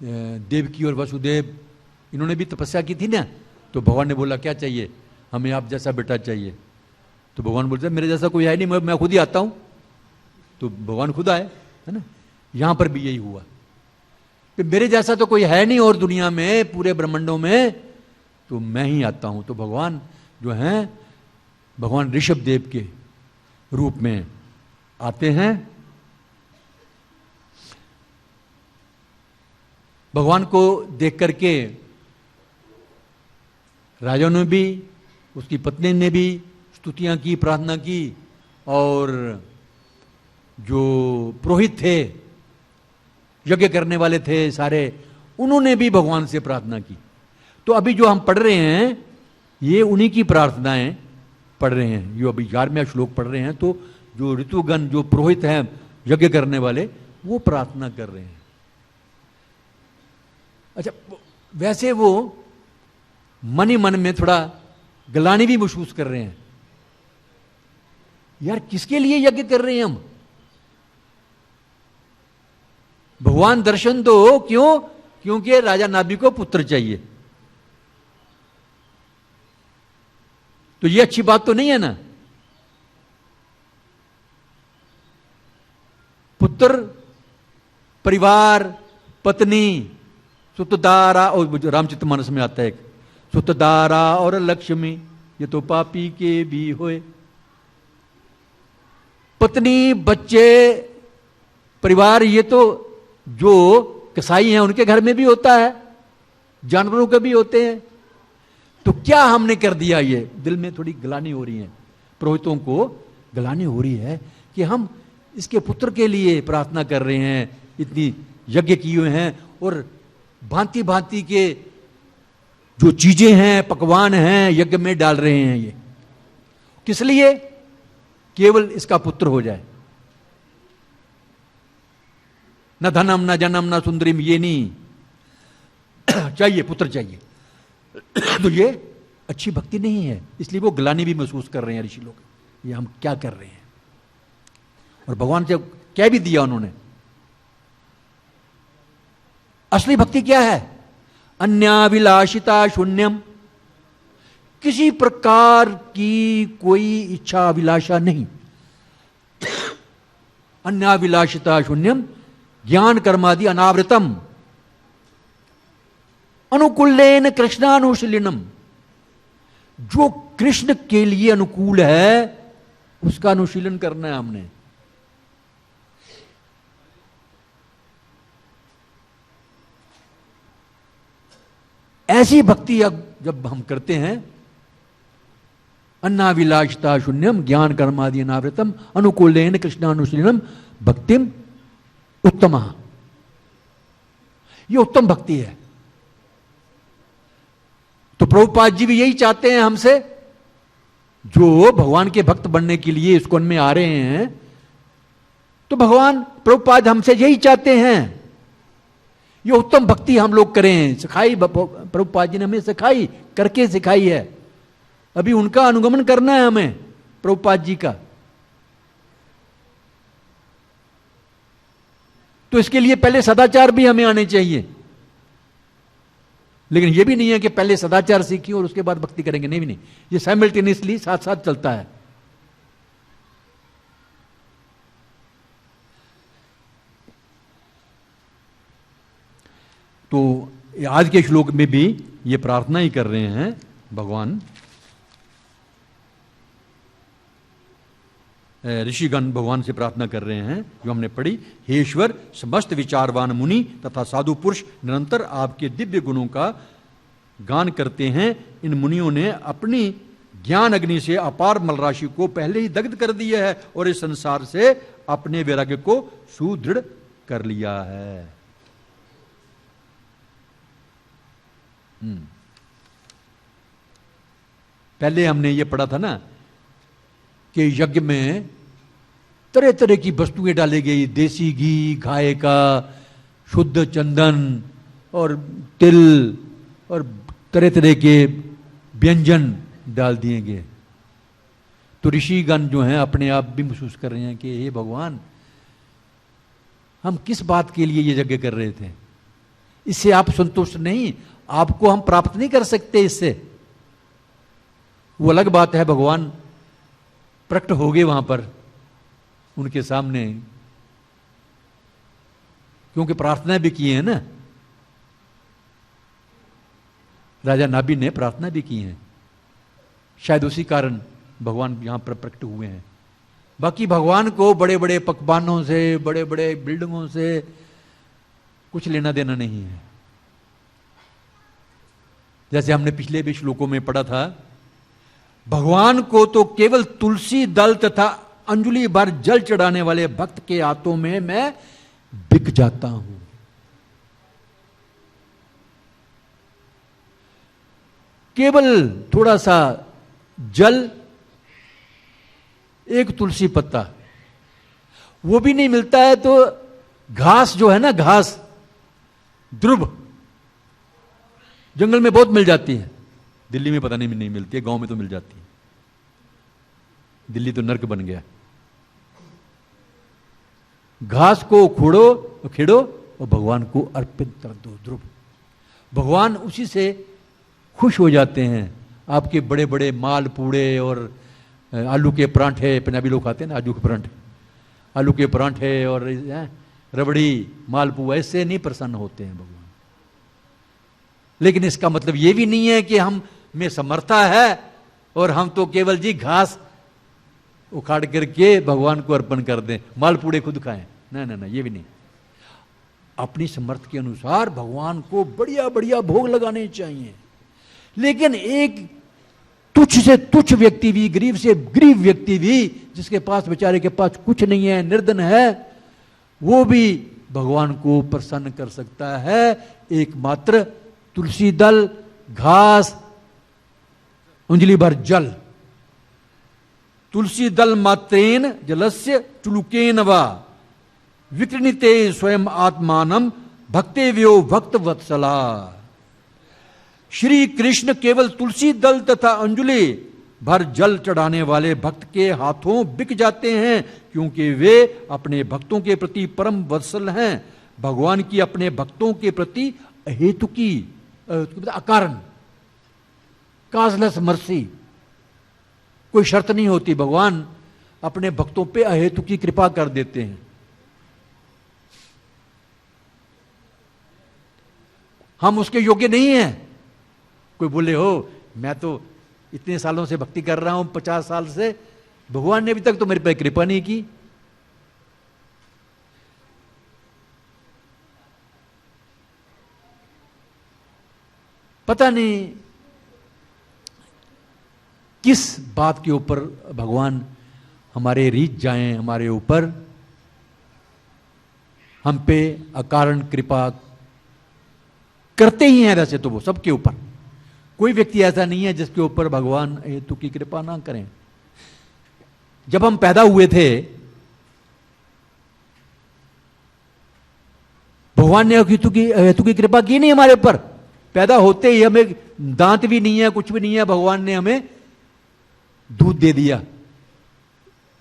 देवकी और वसुदेव, इन्होंने भी तपस्या की थी ना, तो भगवान ने बोला क्या चाहिए? हमें आप जैसा बेटा चाहिए। तो भगवान बोलते मेरे जैसा कोई है नहीं, मैं खुद ही आता हूं। तो भगवान खुद आए, है ना। यहां पर भी यही हुआ कि मेरे जैसा तो कोई है नहीं और दुनिया में, पूरे ब्रह्मांडों में, तो मैं ही आता हूं। तो भगवान जो हैं, भगवान ऋषभ देव के रूप में आते हैं। भगवान को देख करके राजा ने भी, उसकी पत्नी ने भी स्तुतियां की, प्रार्थना की, और जो पुरोहित थे, यज्ञ करने वाले थे सारे, उन्होंने भी भगवान से प्रार्थना की। तो अभी जो हम पढ़ रहे हैं, ये उन्हीं की प्रार्थनाएं पढ़ रहे हैं। जो अभी 11वां श्लोक पढ़ रहे हैं, तो जो ऋतुगण, जो पुरोहित हैं यज्ञ करने वाले, वो प्रार्थना कर रहे हैं। अच्छा, वैसे वो मन ही मन में थोड़ा गलानी भी महसूस कर रहे हैं, यार किसके लिए यज्ञ कर रहे हैं हम? भगवान दर्शन दो, क्यों? क्योंकि राजा नाभि को पुत्र चाहिए। तो ये अच्छी बात तो नहीं है ना। पुत्र, परिवार, पत्नी, सुतदारा, और रामचरितमानस में आता है एक, सुतदारा और लक्ष्मी ये तो पापी के भी होए। पत्नी, बच्चे, परिवार, ये तो जो कसाई हैं उनके घर में भी होता है, जानवरों के भी होते हैं। तो क्या हमने कर दिया? ये दिल में थोड़ी गलानी हो रही है, पुरोहितों को गलानी हो रही है कि हम इसके पुत्र के लिए प्रार्थना कर रहे हैं, इतनी यज्ञ किए हुए हैं, और भांति भांति के जो चीजें हैं, पकवान हैं, यज्ञ में डाल रहे हैं। ये किस लिए? केवल इसका पुत्र हो जाए। न धनम, न जनम, न सुंदरीम, ये नहीं चाहिए, पुत्र चाहिए। तो ये अच्छी भक्ति नहीं है, इसलिए वो ग्लानि भी महसूस कर रहे हैं ऋषि लोग, ये हम क्या कर रहे हैं। और भगवान से क्या भी दिया उन्होंने। असली भक्ति क्या है? अन्याभिलाषिता शून्यम, किसी प्रकार की कोई इच्छा अभिलाषा नहीं। अन्याभिलाषिता शून्यम ज्ञान कर्मादि अनावृतम अनुकूलेन कृष्णानुशीलनम, जो कृष्ण के लिए अनुकूल है उसका अनुशीलन करना है हमने। ऐसी भक्ति अब जब हम करते हैं, अन्नाविलाषिता शून्यम ज्ञान कर्मादि अनावृतम अनुकूलेन कृष्णानुशीलनम भक्तिम उत्तमा, ये उत्तम भक्ति है। तो प्रभुपाद जी भी यही चाहते हैं हमसे, जो भगवान के भक्त बनने के लिए इस्कॉन में आ रहे हैं, तो भगवान प्रभुपाद हमसे यही चाहते हैं, ये उत्तम भक्ति हम लोग करें। सिखाई प्रभुपाद जी ने हमें सिखाई, करके सिखाई है। अभी उनका अनुगमन करना है हमें, प्रभुपाद जी का। तो इसके लिए पहले सदाचार भी हमें आने चाहिए। लेकिन ये भी नहीं है कि पहले सदाचार सीखिए और उसके बाद भक्ति करेंगे, नहीं भी नहीं, ये साइमल्टेनियसली साथ साथ चलता है। तो आज के श्लोक में भी ये प्रार्थना ही कर रहे हैं भगवान, ऋषिगण भगवान से प्रार्थना कर रहे हैं जो हमने पढ़ी, हे ईश्वर, समस्त विचारवान मुनि तथा साधु पुरुष निरंतर आपके दिव्य गुणों का गान करते हैं। इन मुनियों ने अपनी ज्ञान अग्नि से अपार मलराशि को पहले ही दग्ध कर दिया है और इस संसार से अपने वैराग्य को सुदृढ़ कर लिया है। पहले हमने ये पढ़ा था ना कि यज्ञ में तरह तरह की वस्तुएं डाली गई, देसी घी, गाय का शुद्ध चंदन और तिल और तरह तरह के व्यंजन डाल दिए गए। तो ऋषिगण जो हैं अपने आप भी महसूस कर रहे हैं कि हे भगवान, हम किस बात के लिए ये यज्ञ कर रहे थे, इससे आप संतुष्ट नहीं, आपको हम प्राप्त नहीं कर सकते इससे। वो अलग बात है, भगवान प्रकट हो गए वहां पर उनके सामने, क्योंकि प्रार्थना भी की है ना, राजा नाभि ने प्रार्थना भी की है, शायद उसी कारण भगवान यहां पर प्रकट हुए हैं। बाकी भगवान को बड़े बड़े पकवानों से, बड़े बड़े बिल्डिंगों से कुछ लेना देना नहीं है। जैसे हमने पिछले भी श्लोकों में पढ़ा था, भगवान को तो केवल तुलसी दल तथा अंजलि भर जल चढ़ाने वाले भक्त के हाथों में मैं बिक जाता हूं। केवल थोड़ा सा जल, एक तुलसी पत्ता, वो भी नहीं मिलता है तो घास जो है ना, घास ध्रुव जंगल में बहुत मिल जाती है, दिल्ली में पता नहीं मिलती है, गांव में तो मिल जाती है। दिल्ली तो नर्क बन गया। घास को खेड़ो और भगवान को अर्पित कर दो, ध्रुव। भगवान उसी से खुश हो जाते हैं। आपके बड़े बड़े माल पूड़े और आलू के परांठे, पंजाबी लोग खाते हैं ना आलू के परांठे, आलू के परांठे और रबड़ी, मालपुआ, इससे नहीं प्रसन्न होते हैं भगवान। लेकिन इसका मतलब ये भी नहीं है कि हम में समर्था है और हम तो केवल जी घास उखाड़ करके भगवान को अर्पण कर दें, मालपूड़े खुद खाएं। ना ना ना, ये भी नहीं। अपनी समर्थ के अनुसार भगवान को बढ़िया बढ़िया भोग लगाने चाहिए। लेकिन एक तुच्छ से तुच्छ व्यक्ति भी, गरीब से गरीब व्यक्ति भी, जिसके पास बेचारे के पास कुछ नहीं है, निर्धन है, वो भी भगवान को प्रसन्न कर सकता है एकमात्र तुलसी दल, घास, अंजलि भर जल। तुलसी दल मात्रेन जलस्य चुलुकेन वा विकृणिते स्वयं आत्मानम भक्तेव्यो भक्त वत्सला। श्री कृष्ण केवल तुलसी दल तथा अंजलि भर जल चढ़ाने वाले भक्त के हाथों बिक जाते हैं, क्योंकि वे अपने भक्तों के प्रति परम वत्सल हैं। भगवान की अपने भक्तों के प्रति अहेतु की, अकारण, काजलेस मर्सी, कोई शर्त नहीं होती। भगवान अपने भक्तों पे अहेतु की कृपा कर देते हैं। हम उसके योग्य नहीं हैं। कोई बोले हो मैं तो इतने सालों से भक्ति कर रहा हूं, 50 साल से, भगवान ने अभी तक तो मेरे पे कृपा नहीं की। पता नहीं किस बात के ऊपर भगवान हमारे रीझ जाएं, हमारे ऊपर, हम पे अकारण कृपा करते ही हैं। वैसे तो वो सबके ऊपर, कोई व्यक्ति ऐसा नहीं है जिसके ऊपर भगवान हेतु की कृपा ना करें। जब हम पैदा हुए थे, भगवान ने हेतु की कृपा की नहीं हमारे ऊपर। पैदा होते ही हमें दांत भी नहीं है, कुछ भी नहीं है, भगवान ने हमें दूध दे दिया।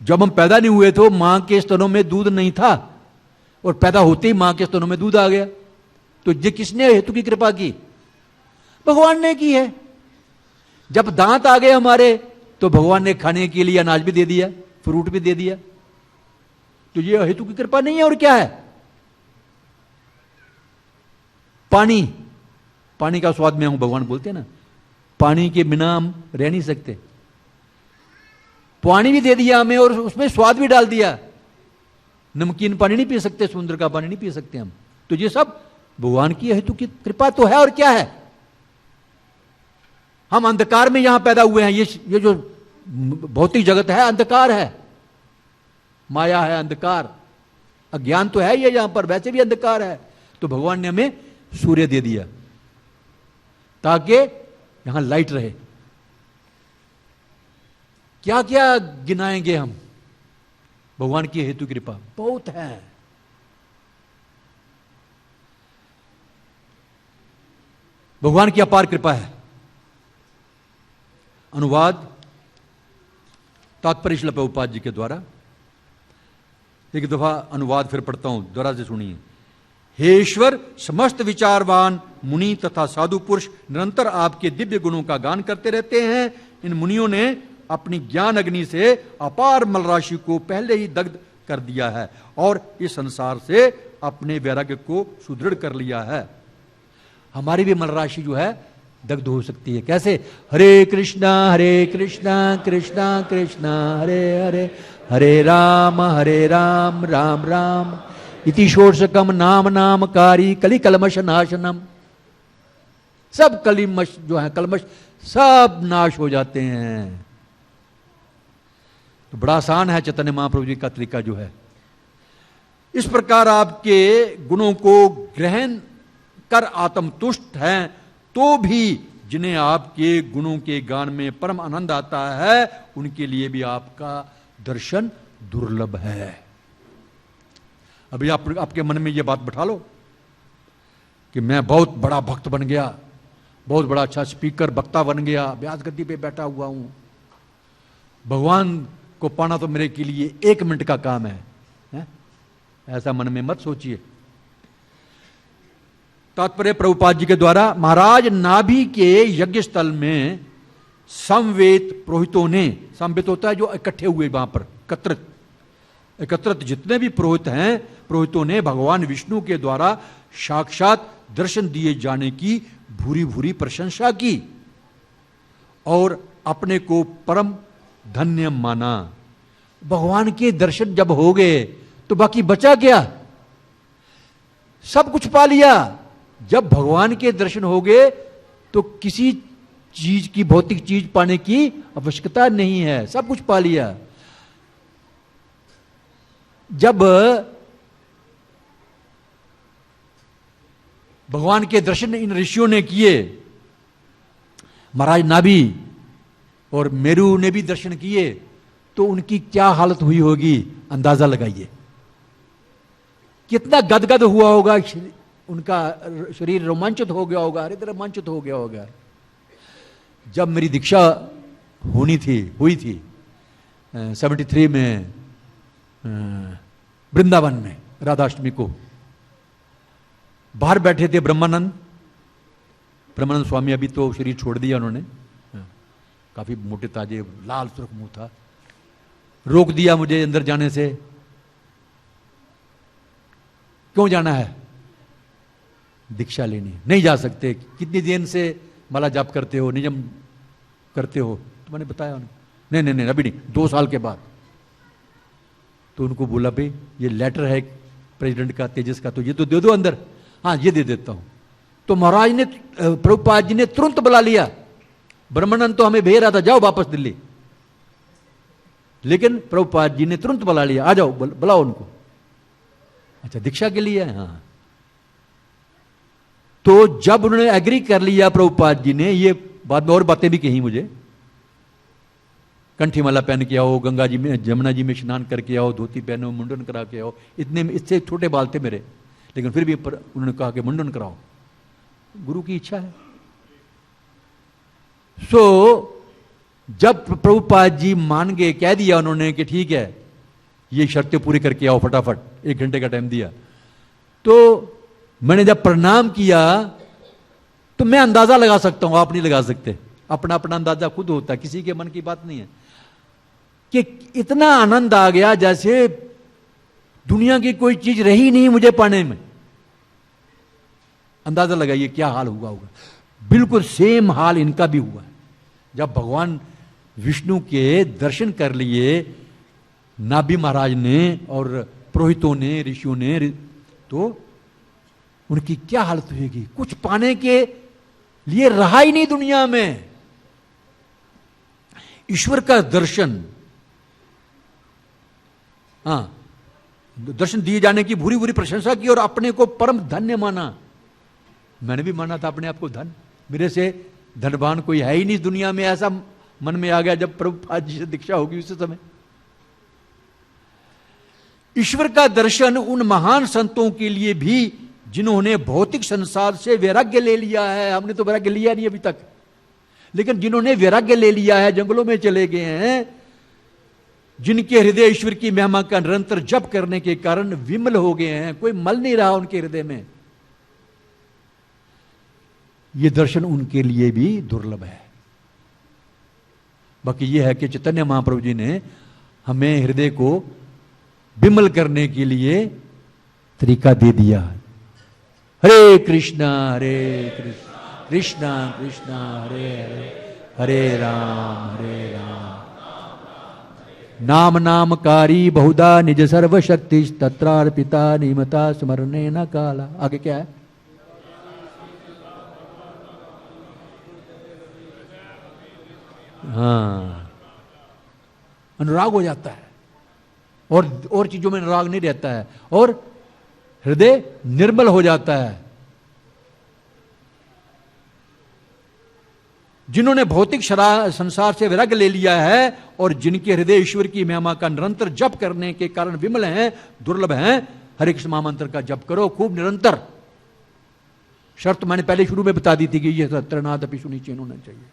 जब हम पैदा नहीं हुए तो मां के स्तनों में दूध नहीं था, और पैदा होते ही मां के स्तनों में दूध आ गया। तो ये किसने हेतु की कृपा की? भगवान ने की है। जब दांत आ गए हमारे तो भगवान ने खाने के लिए अनाज भी दे दिया, फ्रूट भी दे दिया। तो ये हेतु की कृपा नहीं है और क्या है? पानी, पानी का स्वाद में हूं, भगवान बोलते हैं ना, पानी के बिना हम रह नहीं सकते। पानी भी दे दिया हमें और उसमें स्वाद भी डाल दिया। नमकीन पानी नहीं पी सकते, समुद्र का पानी नहीं पी सकते हम। तो ये सब भगवान की हेतु की कृपा तो है और क्या है? हम अंधकार में यहां पैदा हुए हैं। ये जो भौतिक जगत है अंधकार है, माया है, अंधकार, अज्ञान तो है ये, यहां पर वैसे भी अंधकार है। तो भगवान ने हमें सूर्य दे दिया ताकि यहां लाइट रहे। क्या क्या गिनाएंगे हम? भगवान की हेतु कृपा बहुत है। भगवान की अपार कृपा है। अनुवाद तात्पर्य श्रील प्रभुपाद जी के द्वारा। एक दफा अनुवाद फिर पढ़ता हूं, दोबारा से सुनिए। हे ईश्वर, समस्त विचारवान मुनि तथा साधु पुरुष निरंतर आपके दिव्य गुणों का गान करते रहते हैं। इन मुनियों ने अपनी ज्ञान अग्नि से अपार मल राशि को पहले ही दग्ध कर दिया है और इस संसार से अपने वैराग्य को सुदृढ़ कर लिया है। हमारी भी मल राशि जो है दग्ध हो सकती है। कैसे? हरे कृष्णा कृष्णा कृष्णा हरे हरे, हरे राम राम राम इति षोडशकम नाम नामकारी कलि कलमश नाशनम। सब कलिमश जो है, कलमश सब नाश हो जाते हैं। तो बड़ा आसान है चैतन्य महाप्रभु जी का तरीका जो है। इस प्रकार आपके गुणों को ग्रहण कर आत्म तुष्ट हैं, तो भी जिन्हें आपके गुणों के गान में परम आनंद आता है उनके लिए भी आपका दर्शन दुर्लभ है। अभी आपके मन में यह बात बैठा लो कि मैं बहुत बड़ा भक्त बन गया, बहुत बड़ा अच्छा स्पीकर वक्ता बन गया, व्यास गद्दी पे बैठा हुआ हूं, भगवान को पाना तो मेरे के लिए 1 मिनट का काम है? ऐसा मन में मत सोचिए। तात्पर्य प्रभुपाद जी के द्वारा। महाराज नाभि के यज्ञ स्थल में समवेत पुरोहितों ने, समवेत होता है जो इकट्ठे हुए वहां पर, एकत्रित जितने भी पुरोहित हैं, पुरोहितों ने भगवान विष्णु के द्वारा साक्षात दर्शन दिए जाने की भूरी भूरी प्रशंसा की और अपने को परम धन्य माना। भगवान के दर्शन जब हो गए तो बाकी बचा क्या? सब कुछ पा लिया। जब भगवान के दर्शन हो गए तो किसी चीज की, भौतिक चीज पाने की आवश्यकता नहीं है, सब कुछ पा लिया। जब भगवान के दर्शन इन ऋषियों ने किए, महाराज नाभि और मेरू ने भी दर्शन किए, तो उनकी क्या हालत हुई होगी अंदाजा लगाइए। कितना गदगद हुआ होगा, उनका शरीर रोमांचित हो गया होगा, हृदय रोमांचित हो गया होगा। जब मेरी दीक्षा हुई थी 73 में वृंदावन में राधाष्टमी को, बाहर बैठे थे ब्रह्मानंद स्वामी, अभी तो शरीर छोड़ दिया उन्होंने, काफी मोटे ताजे, लाल सुर्ख मुंह था। रोक दिया मुझे अंदर जाने से। क्यों जाना है? दीक्षा लेनी। नहीं जा सकते। कितनी दिन से माला जाप करते हो, नियम करते हो? तो मैंने बताया उन्हें, नहीं अभी नहीं, 2 साल के बाद। तो उनको बोला भाई ये लेटर है प्रेसिडेंट का, तेजस का, तो ये तो दे दो अंदर। हाँ ये दे देता हूं। तो महाराज ने, प्रभुपाद जी ने तुरंत बुला लिया। ब्रह्मानंद तो हमें भेज रहा था, जाओ वापस दिल्ली, लेकिन प्रभुपाद जी ने तुरंत बुला लिया, आ जाओ, बुलाओ उनको। अच्छा दीक्षा के लिए? हाँ। तो जब उन्होंने एग्री कर लिया प्रभुपाद जी ने, ये बाद में और बातें भी कही मुझे, कंठी माला पहन के आओ, गंगा जी में, जमुना जी में स्नान करके आओ, धोती पहनो, मुंडन करा के आओ। इतने में, इससे छोटे बाल थे मेरे, लेकिन फिर भी उन्होंने कहा कि मुंडन कराओ, गुरु की इच्छा है। जब प्रभुपाद जी मान गए, कह दिया उन्होंने कि ठीक है ये शर्तें पूरी करके आओ फटाफट, 1 घंटे का टाइम दिया। तो मैंने जब प्रणाम किया तो मैं अंदाजा लगा सकता हूं, आप नहीं लगा सकते। अपना अपना अंदाजा खुद होता है, किसी के मन की बात नहीं है। कि इतना आनंद आ गया जैसे दुनिया की कोई चीज रही नहीं मुझे पाने में। अंदाजा लगाइए क्या हाल हुआ होगा। बिल्कुल सेम हाल इनका भी हुआ है। जब भगवान विष्णु के दर्शन कर लिए नाभि महाराज ने और पुरोहितों ने, ऋषियों ने, तो उनकी क्या हालत होगी। कुछ पाने के लिए रहा ही नहीं दुनिया में। ईश्वर का दर्शन, हां, दर्शन दिए जाने की भूरी भूरी प्रशंसा की और अपने को परम धन्य माना। मैंने भी माना था अपने आप को धन, मेरे से धनवान कोई है ही नहीं दुनिया में, ऐसा मन में आ गया जब प्रभुपाद जी से दीक्षा होगी उस समय। ईश्वर का दर्शन उन महान संतों के लिए भी जिन्होंने भौतिक संसार से वैराग्य ले लिया है। हमने तो वैराग्य लिया नहीं अभी तक, लेकिन जिन्होंने वैराग्य ले लिया है, जंगलों में चले गए हैं, जिनके हृदय ईश्वर की महिमा का निरंतर जप करने के कारण विमल हो गए हैं, कोई मल नहीं रहा उनके हृदय में, ये दर्शन उनके लिए भी दुर्लभ है। बाकी ये है कि चैतन्य महाप्रभु जी ने हमें हृदय को विमल करने के लिए तरीका दे दिया। हरे कृष्णा कृष्णा कृष्णा हरे हरे, हरे राम नाम नामकारी बहुधा निज सर्वशक्ति तत्रार्पिता निमता स्मरणे न काला। आगे क्या है? हाँ, अनुराग हो जाता है और चीजों में अनुराग नहीं रहता है और हृदय निर्मल हो जाता है। जिन्होंने भौतिक संसार से वैराग्य ले लिया है और जिनके हृदय ईश्वर की महिमा का निरंतर जप करने के कारण विमल हैं, दुर्लभ हैं, हरे कृष्ण महामंत्र का जप करो खूब निरंतर। शर्त मैंने पहले शुरू में बता दी थी कि यह सत्यनाथ अपि सुनिश्चय होना चाहिए,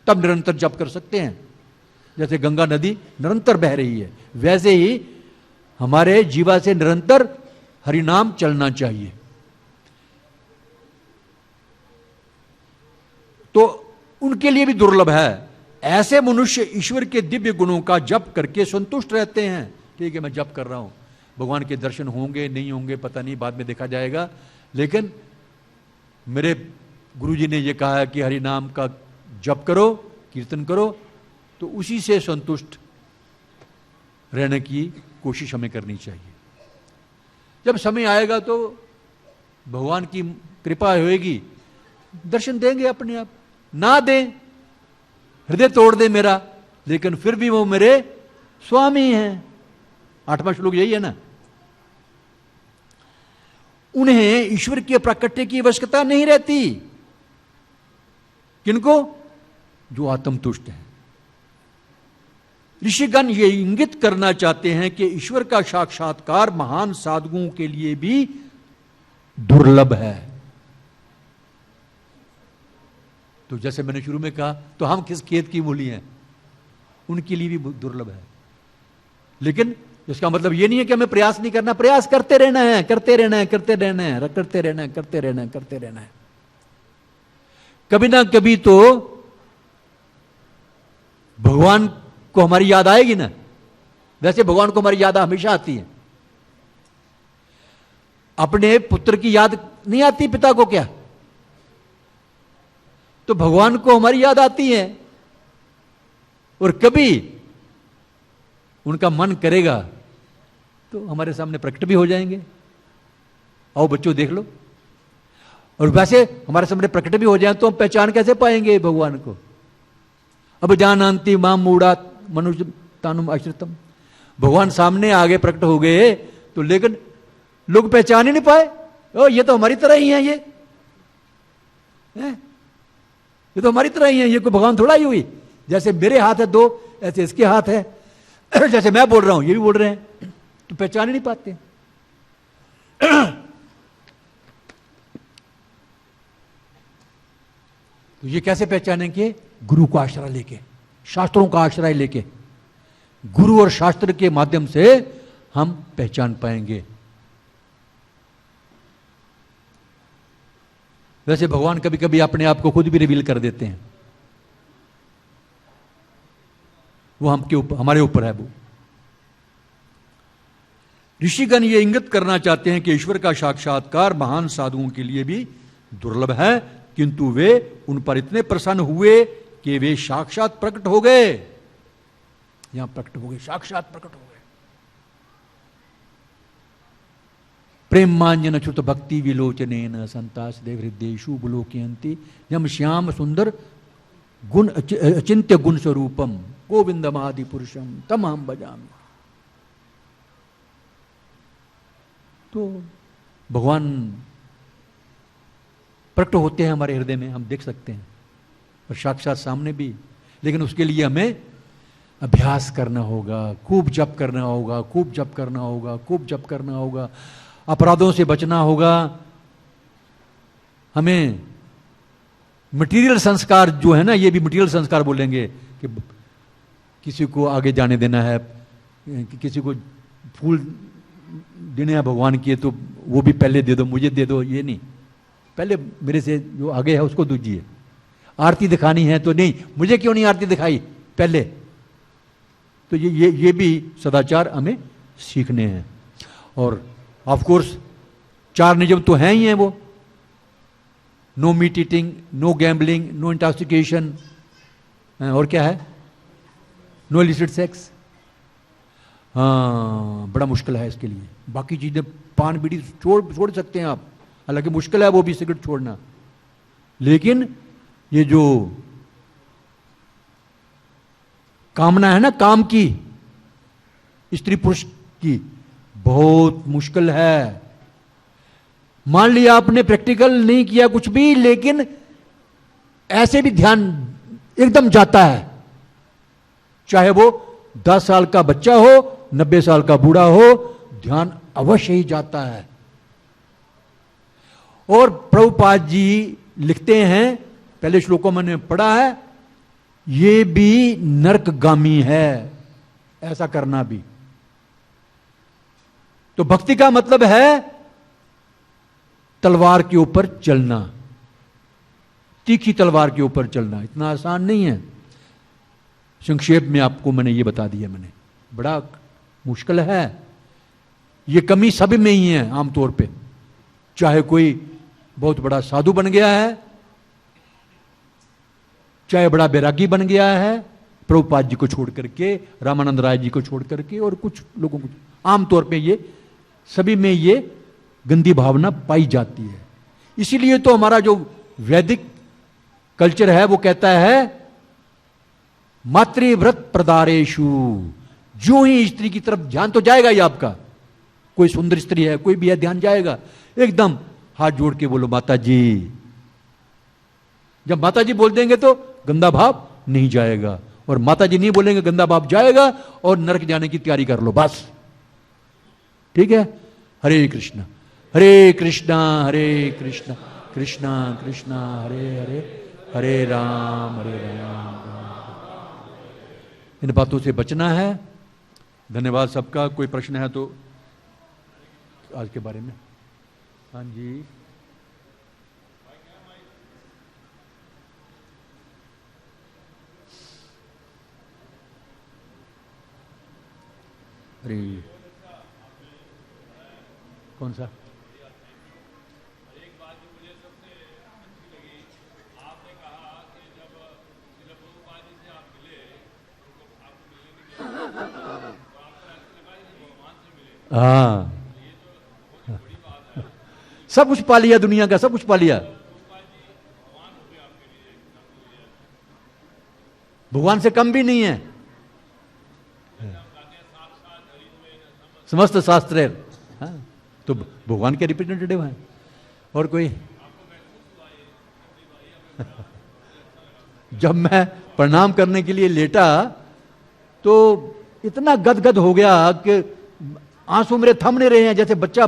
तब निरंतर जप कर सकते हैं। जैसे गंगा नदी निरंतर बह रही है, वैसे ही हमारे जीवा से निरंतर हरिनाम चलना चाहिए। तो उनके लिए भी दुर्लभ है। ऐसे मनुष्य ईश्वर के दिव्य गुणों का जप करके संतुष्ट रहते हैं। ठीक है, मैं जप कर रहा हूं, भगवान के दर्शन होंगे नहीं होंगे पता नहीं, बाद में देखा जाएगा, लेकिन मेरे गुरुजी ने यह कहा है कि हरि नाम का जप करो, कीर्तन करो, तो उसी से संतुष्ट रहने की कोशिश हमें करनी चाहिए। जब समय आएगा तो भगवान की कृपा होएगी, दर्शन देंगे अपने आप, ना दें, हृदय तोड़ दे मेरा, लेकिन फिर भी वो मेरे स्वामी हैं। 8वां श्लोक यही है ना। उन्हें ईश्वर के प्राकट्य की आवश्यकता नहीं रहती। किनको? जो आत्मतुष्ट है। ऋषिगण ये इंगित करना चाहते हैं कि ईश्वर का साक्षात्कार महान साधुओं के लिए भी दुर्लभ है। तो जैसे मैंने शुरू में कहा, तो हम किस खेत की मूली हैं, उनके लिए भी दुर्लभ है। लेकिन इसका मतलब यह नहीं है कि हमें प्रयास नहीं करना, प्रयास करते रहना है, करते रहना है, करते रहना है, करते रहना है, करते रहना है, करते रहना है। कभी ना कभी तो भगवान को हमारी याद आएगी ना। वैसे भगवान को हमारी याद हमेशा आती है। अपने पुत्र की याद नहीं आती पिता को क्या? तो भगवान को हमारी याद आती है। और कभी उनका मन करेगा तो हमारे सामने प्रकट भी हो जाएंगे। आओ बच्चों देख लो। और वैसे हमारे सामने प्रकट भी हो जाए तो हम पहचान कैसे पाएंगे भगवान को? अब जानन्ति माम मूढ़ात् मनुष्य तानुम आश्रितम। भगवान सामने आगे प्रकट हो गए तो लेकिन लोग पहचान ही नहीं पाए। ओ ये तो हमारी तरह ही है, ये तो हमारी तरह ही है, ये कोई भगवान थोड़ा ही हुई। जैसे मेरे हाथ है दो, ऐसे इसके हाथ है, जैसे मैं बोल रहा हूं ये भी बोल रहे हैं, तो पहचान ही नहीं पाते। तो ये कैसे पहचानेंगे? गुरु का आश्रय लेके, शास्त्रों का आश्रय लेके, गुरु और शास्त्र के माध्यम से हम पहचान पाएंगे। वैसे भगवान कभी कभी अपने आप को खुद भी रिवील कर देते हैं, वो हमके ऊपर, हमारे ऊपर है वो। ऋषिगण ये इंगित करना चाहते हैं कि ईश्वर का साक्षात्कार महान साधुओं के लिए भी दुर्लभ है, किंतु वे उन पर इतने प्रसन्न हुए कि वे साक्षात प्रकट हो गए। यहां प्रकट हो गए, साक्षात प्रकट हो गए। प्रेम मांजन अच्युत भक्ति विलोचनेन संतास देव हृदयेषु बुलोकयन्ति यम श्याम सुंदर गुण अचिंत्य गुण स्वरूपम गोविंदमादि पुरुषम तम हम भजामि। तो भगवान प्रकट होते हैं हमारे हृदय में, हम देख सकते हैं, और साक्षात सामने भी। लेकिन उसके लिए हमें अभ्यास करना होगा, खूब जप करना होगा, खूब जप करना होगा, खूब जप करना होगा, अपराधों से बचना होगा। हमें मटेरियल संस्कार जो है ना, ये भी मटेरियल संस्कार बोलेंगे कि किसी को आगे जाने देना है, किसी को फूल देने हैं भगवान के, तो वो भी पहले दे दो, मुझे दे दो, ये नहीं, पहले मेरे से जो आगे है उसको दीजिए। आरती दिखानी है तो नहीं, मुझे क्यों नहीं आरती दिखाई पहले। तो ये भी सदाचार हमें सीखने हैं। और ऑफ कोर्स 4 नियम तो हैं ही हैं वो, no meat eating, no gambling, no intoxication, और क्या है, नो इलिसिट सेक्स। हाँ, बड़ा मुश्किल है इसके लिए। बाकी चीजें पान बीड़ी छोड़ सकते हैं आप, हालांकि मुश्किल है वो भी सिगरेट छोड़ना, लेकिन ये जो कामना है ना, काम की, स्त्री पुरुष की, बहुत मुश्किल है। मान लिया आपने प्रैक्टिकल नहीं किया कुछ भी, लेकिन ऐसे भी ध्यान एकदम जाता है, चाहे वो 10 साल का बच्चा हो, 90 साल का बूढ़ा हो, ध्यान अवश्य ही जाता है। और प्रभुपाद जी लिखते हैं, पहले श्लोकों में मैंने पढ़ा है, ये भी नरकगामी है ऐसा करना भी। तो भक्ति का मतलब है तलवार के ऊपर चलना, तीखी तलवार के ऊपर चलना। इतना आसान नहीं है। संक्षेप में आपको मैंने ये बता दिया, मैंने बड़ा मुश्किल है। ये कमी सभी में ही है आमतौर पे, चाहे कोई बहुत बड़ा साधु बन गया है, चाहे बड़ा बैरागी बन गया है, प्रभुपाद जी को छोड़ करके, रामानंद राय जी को छोड़ करके, और कुछ लोगों को, आमतौर पे ये सभी में ये गंदी भावना पाई जाती है। इसीलिए तो हमारा जो वैदिक कल्चर है वो कहता है मातृव्रत प्रदारेशु, जो ही स्त्री की तरफ ध्यान तो जाएगा ही आपका, कोई सुंदर स्त्री है, कोई भी है, ध्यान जाएगा, एकदम हाथ जोड़ के बोलो माता जी। जब माता जी बोल देंगे तो गंदा भाव नहीं जाएगा, और माता जी नहीं बोलेंगे गंदा भाव जाएगा, और नरक जाने की तैयारी कर लो बस। ठीक है। हरे कृष्णा हरे कृष्णा हरे कृष्णा कृष्णा कृष्णा हरे हरे, हरे राम इन बातों से बचना है। धन्यवाद सबका। कोई प्रश्न है तो आज के बारे में? हाँ जी। अरे कौन सा? हाँ, सब कुछ पा लिया, दुनिया का सब कुछ पा लिया। भगवान से कम भी नहीं है। समस्त शास्त्र, हाँ, तो भगवान के रिप्रेजेंटेटिव हैं। और कोई? जब मैं प्रणाम करने के लिए लेटा तो इतना गदगद हो गया कि आंसू मेरे थम नहीं रहे हैं, जैसे बच्चा